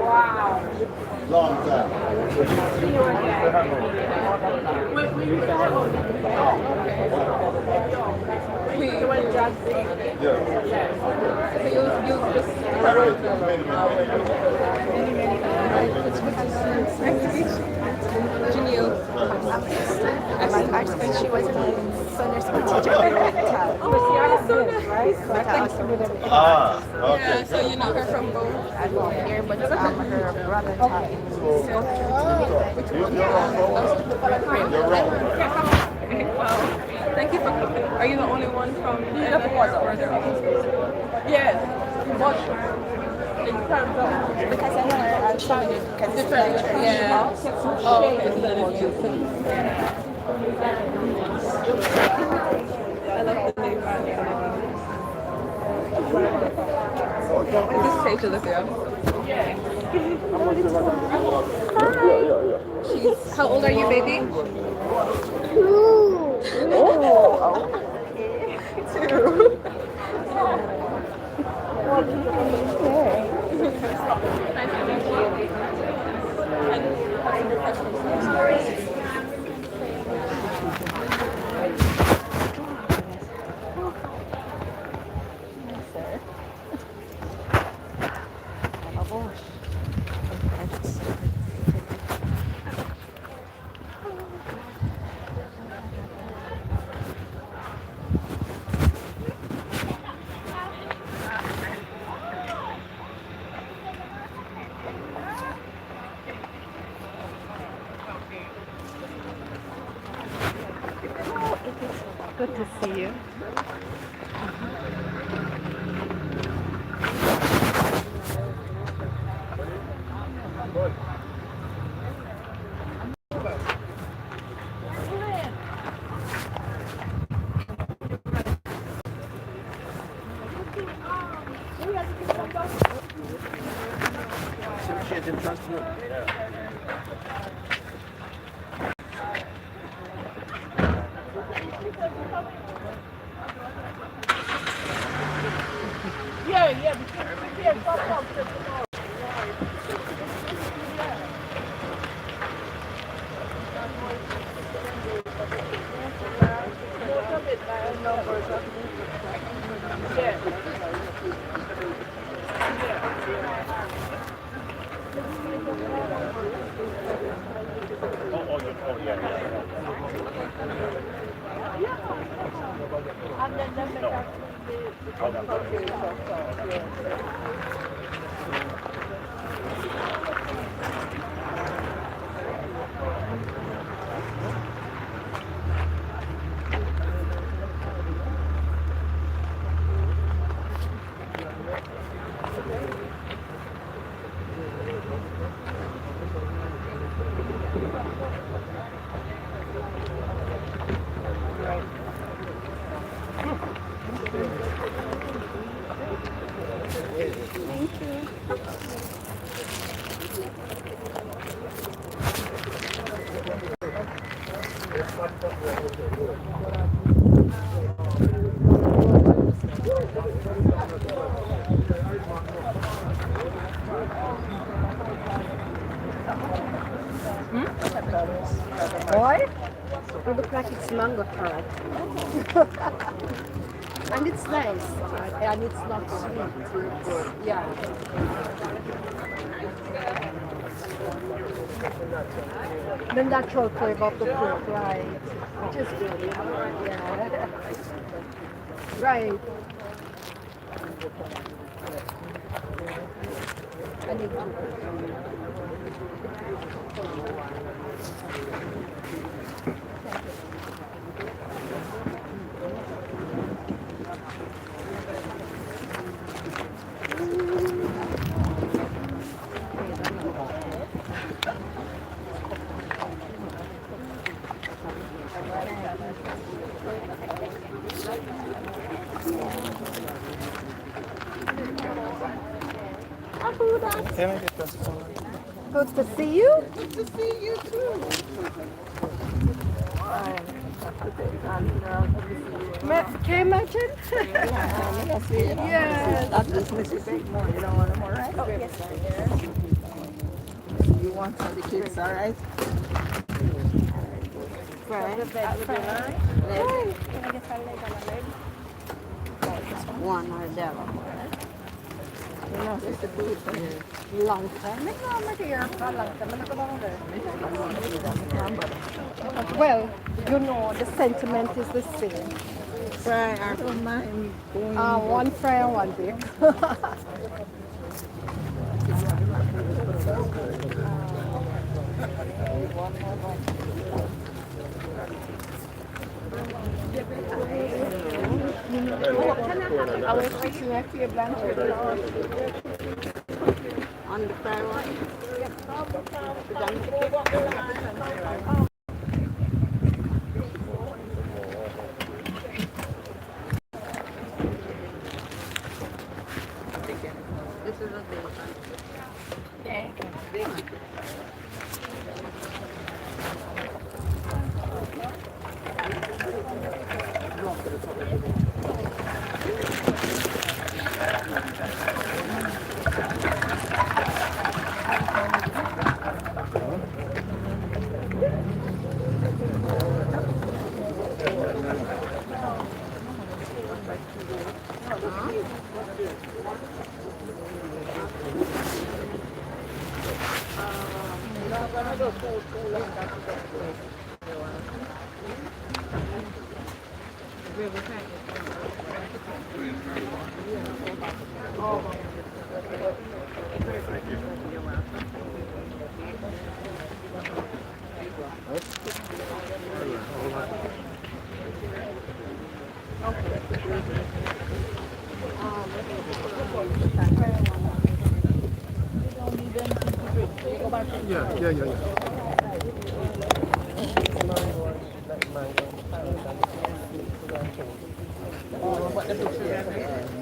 Wow. Long time. She was my Sunday school teacher for a long time. Oh, so nice. Yeah, so you know her from both. I love here, but her brother taught me. Wow. Thank you for coming. Are you the only one from the Yes. What? In terms of Because I know her, I'll show you. Because it's different. like, Yeah. Oh, okay. So that is you. I like the name. This page of the girl. She's, how old are you, baby? Two. Nice to meet you. And have some refreshments. Good to see you. Boy, it looks like it's mango tart. And it's nice. And it's not sweet. It's, yeah. The natural flavor of the fruit, right? Which is good, you know? Yeah. Right. I need to. Good to see you. Good to see you too. Can imagine? Yes. That is Mrs. Bickmore. You don't want them, all right? Oh, yes. You want some of the kids, all right? Right. The bed would be nice. Can I get a leg on a leg? one or the other. You know, it's a bit long time. I'm here for a long time. Well, you know, the sentiment is the same. Fry, I don't mind going. One fry and one bake. I was fixing a few blankets on the fry one. This is a big one. Yeah.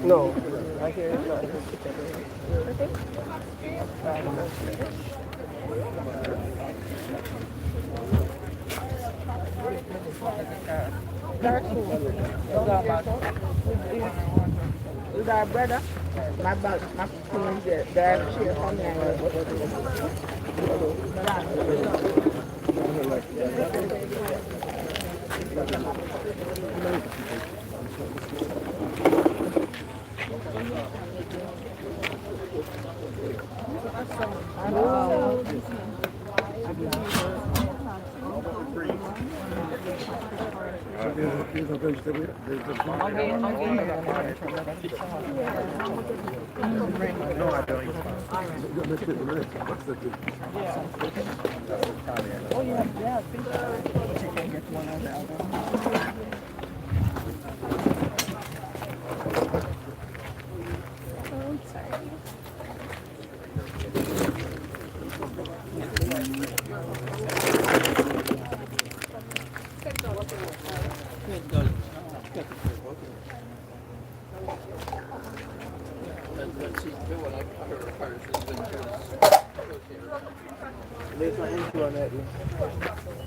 No, I hear it's not. With our brother, my friends, they're here for me. There's a vegetable. No, I don't. Oh, yeah. But you can get one or the other. Oh, sorry.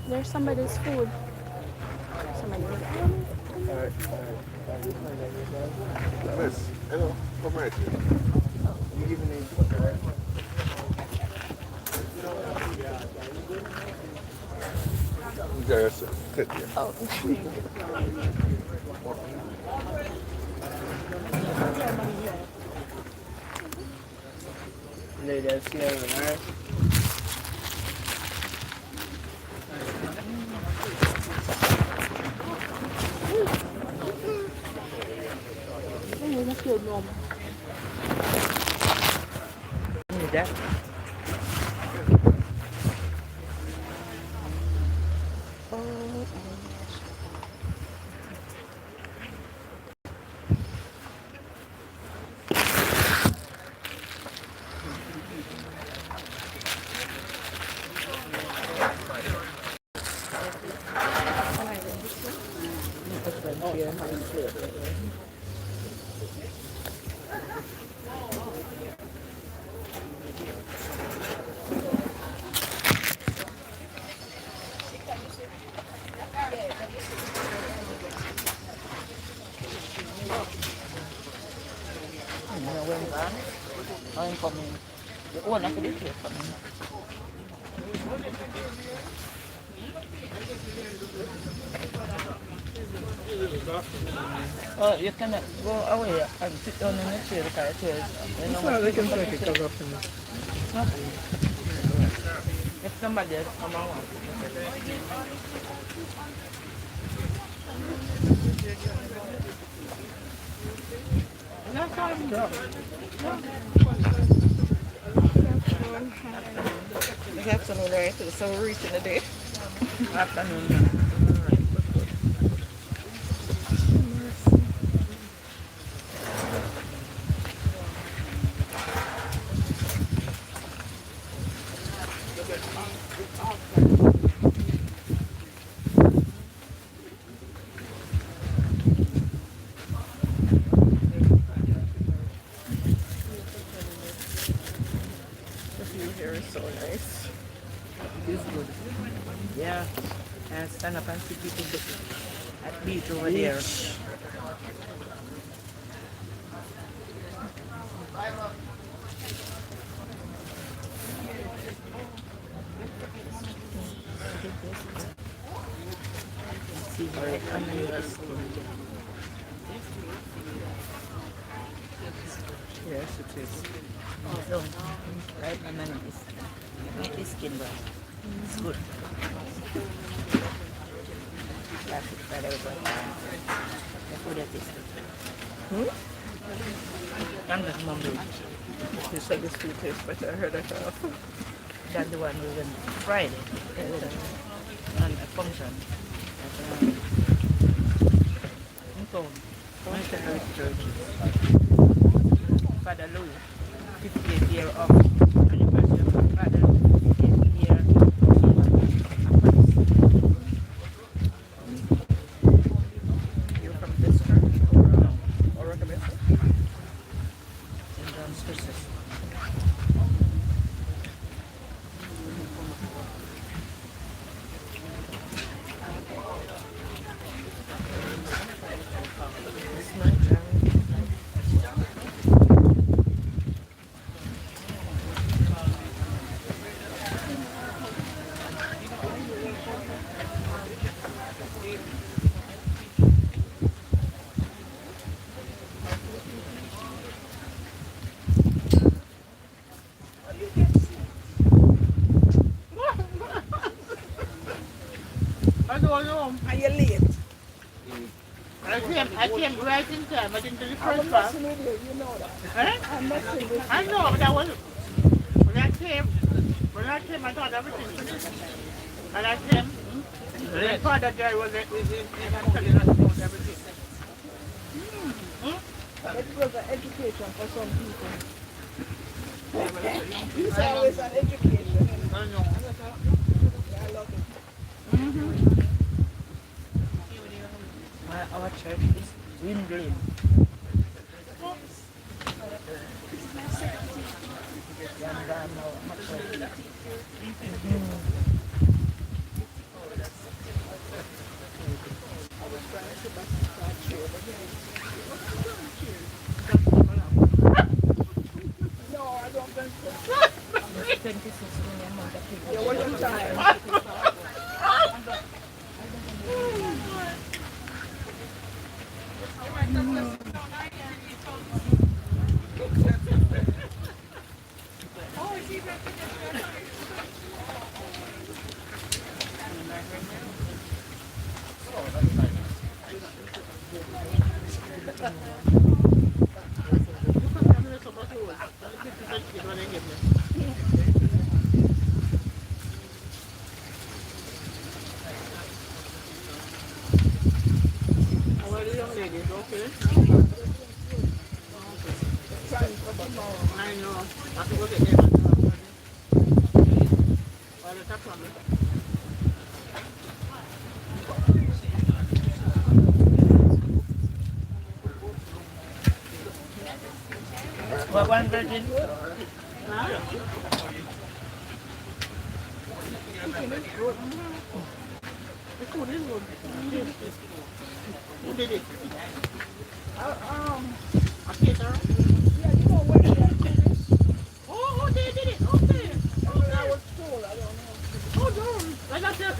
There's somebody's food. Miss, hello, come right here. You giving me yes, sit here. Oh, Ladies, here, that. I'm coming. Oh, I'm going to coming. Oh, you cannot go away and sit down in the chair because the chair is... They can take it because of him. If somebody else come around. That's all I'm doing. Good afternoon, right? So we're reaching the day. Afternoon. Yeah, and stand up and see people at beach over there. See right under your skin. Yes, it is. So, right under my skin. Make the skin bright. It's good. That's it, right over. That's what it is. I'm just mumbling. You said this food tastes better. I heard that. That's the one we went Friday. On a function. Church. Father Louis, 58 year off. Anniversary of Father Louis, 58 year. You're from this church or recommend? St. John's Christmas. Are you late? I came right in time. I didn't do the I'm first part. messing with you, you know that. Eh? I'm messing with you. I know, but I wasn't. When I came, I thought everything finished. And I came, the father guy was telling us about everything. It was an education for some people. It's always an education. I know. I love it. Our church is dwindling. No, I don't think so. 26 million amount of people. You're wasting time. I know. I have to go get them. What one virgin? The food is good. Who did it? A caterer? Yeah, you know what they are doing? Oh, they did it. Okay. I was told, I don't know. Oh, no. I got that.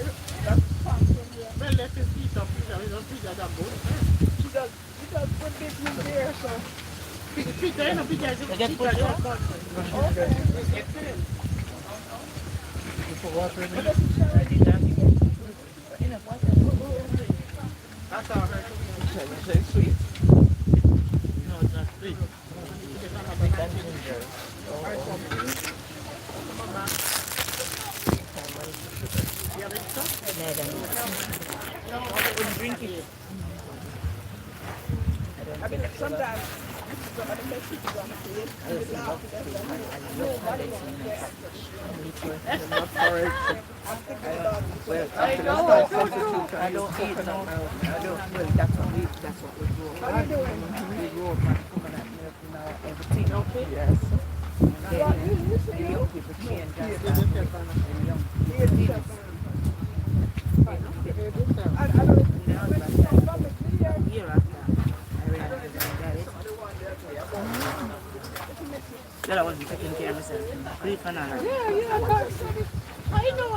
That's function, yeah. Well, let us see some pizza. We don't pizza down. Peter, you know, Peter is a get pushed out. Excellent. That's all her. It's sweet. No, it's not sweet. It's not a big ginger. You have it stuff? No, I wouldn't drink it. I mean, sometimes some of the best people on the field, I know. I don't eat no. I don't. Well, that's what we grow. How you doing? We grow coconut milk now. Everything okay? Yes. The young people change. The young people. That I wasn't taking care of myself. Grief and all. Yeah, I know.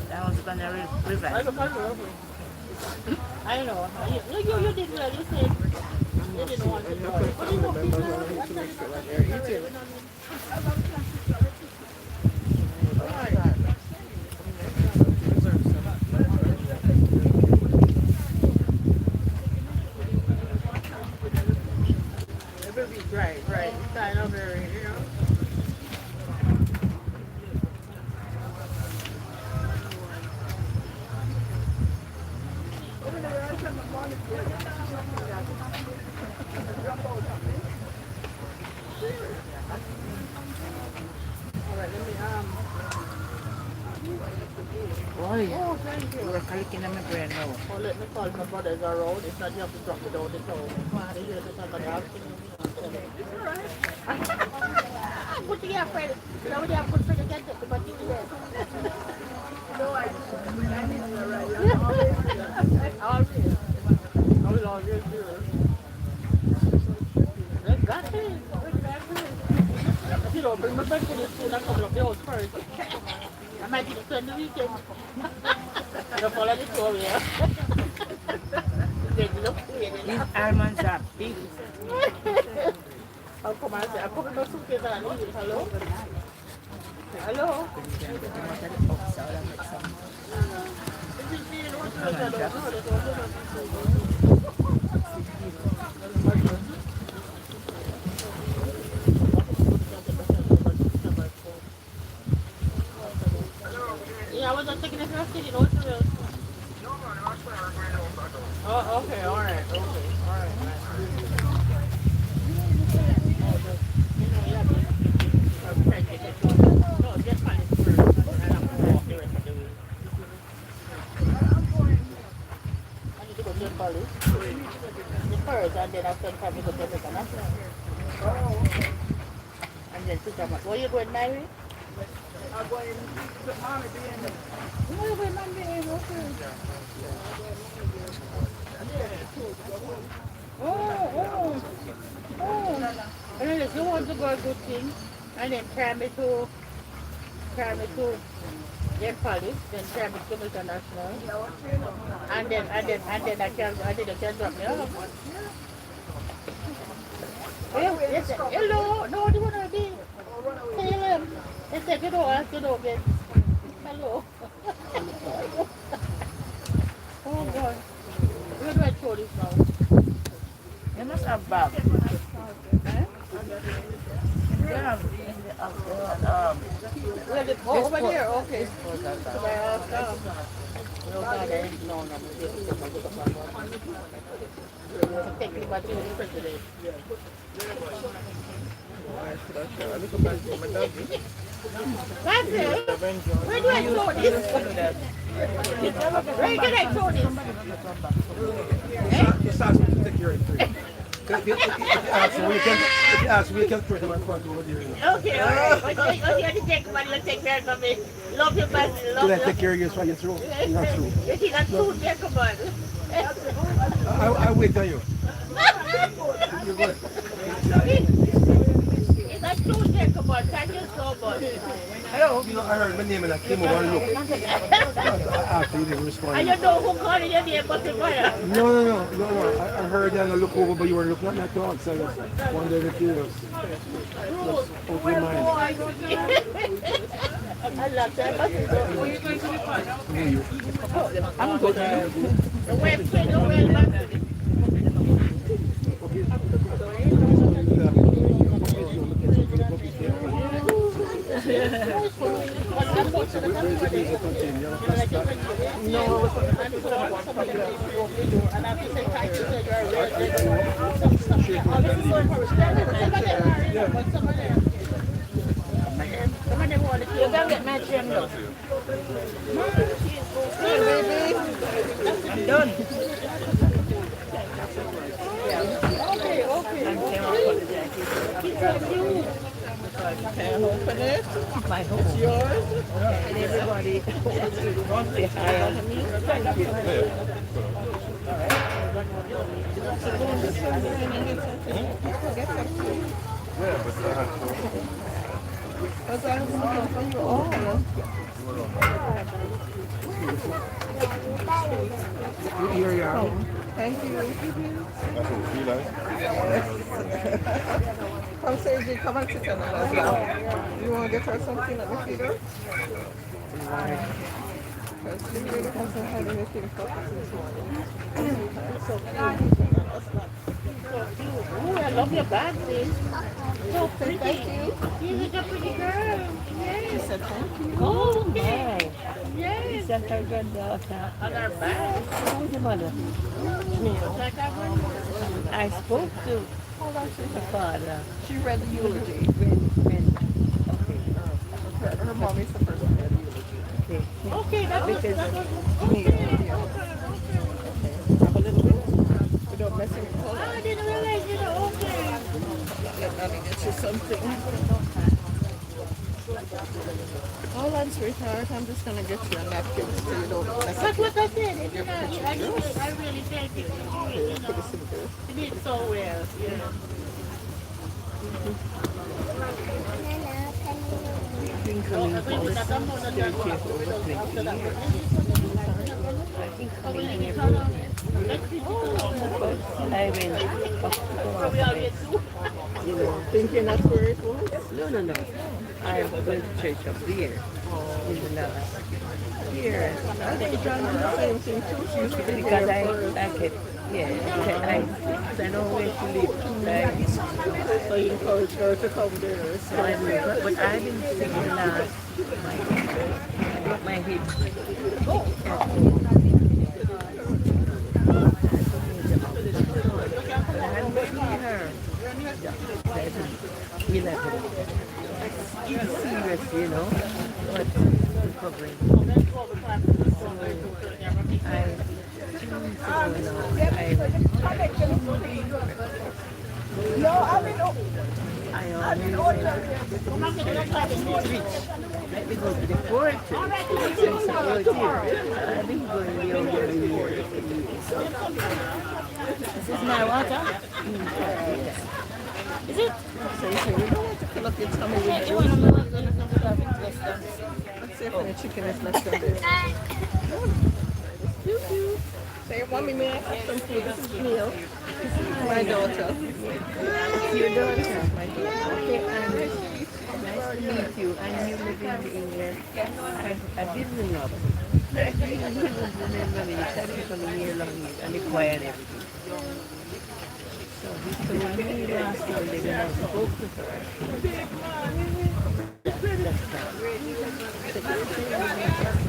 That was gonna revive. I know. You did well. You said you didn't want to. But you know, right. It's kind of very, you know. Why? Oh, thank you. You're clicking on my brain now. Oh, let me call my brothers around. It's not you have to drop it down the town. They hear the talk of the afternoon. It's alright. Put your friend. You know, they have good friend against it, but you there. No, I need to right. Always. I will always do it. Exactly. If you don't bring my friend to the school, I'm coming up the house first. I might be spend the weekend. You don't follow the story, yeah? These almonds are big. I'll come and say, I'll come in my suitcase and I'll leave it. Hello? Hello? Yeah, I was not taking it for a city, no, it's real. Oh, okay, alright, alright. No, just find it first, and I have to walk the rest of the way. I need to go to the college. The first, and then after time we go to the international. And then pick up. Where you going, Mary? I'm going to the army. Where are we, Monday? Oh. And then if you want to go a good thing, and then carry me to then college, then carry me to international, and then I can drop me off. Hello, no, do you want to be? Tell him. They said you don't ask, you don't get. Hello. Oh boy. Where do I throw this now? You must have bag. Yeah. Over there, okay. Take the battery to the president. That's it. Where do I throw this? Where can I throw this? Just ask me to take care of it. If you ask me, you can throw them in front over there. Okay, alright. Okay, you take money, you take care of me. Love you, man. Love you. Take care of you so you're through. You're through. You see that food there, come on. I'll wait on you. You're good. Is that food there, come on? much. Thank you so much. Hello. You know, I heard my name and I came over and looked. After you didn't respond. And you know who called your name, but the fire? No. I heard that and I looked over, but you weren't looking at my dog, so I just wondered if you was open your mind. I love that. Where are you going to the park? I'm going to where you can get my trim though. I'm done. Can I open it? My home. It's yours. And everybody wants to say hi to me. Thank you. Because I was looking for you all. Here you are. Thank you. That's what we feel like. Come, Sergi, come and sit on it as well. You want to get her something at the feeder? Because she really hasn't had anything for us this morning. So cute. Oh, I love your bag, sis. So pretty. Thank you. You're such a pretty girl. Yes. She said thank you. Oh, okay. Yes. She sent her granddaughter on her bag. Who's your mother? Me. I spoke to her father. She read the eulogy. Her mom is the first one to read the eulogy. Okay, that's me. Have a little bit. Without messing with her. I didn't realize you were okay. Let Nanny get you something. Hold on, sweetheart. I'm just going to get you a napkin so you don't mess up. That's what I said. I really thank you. You did so well. Yeah. Thinking that's where it was? No. I went to church up there in the last year. I think John did the same thing too. She used to be because I know where she lives. So you encouraged her to come there. So but I've been singing last my hip. Serious, you know, but recovering. Let me go to the port. I've been going the over years. This is my water. Is it? So you don't want to fill up your tummy with juice. Let's see if any chicken is left on this. Say, mommy, may I have some food? This is meal. This is my daughter. Your daughter? My daughter. Okay, nice to meet you. And you live in England. I did ring up. I didn't remember me. I was on a year long and acquired everything. So when we last Sunday, when I spoke to her, that's that.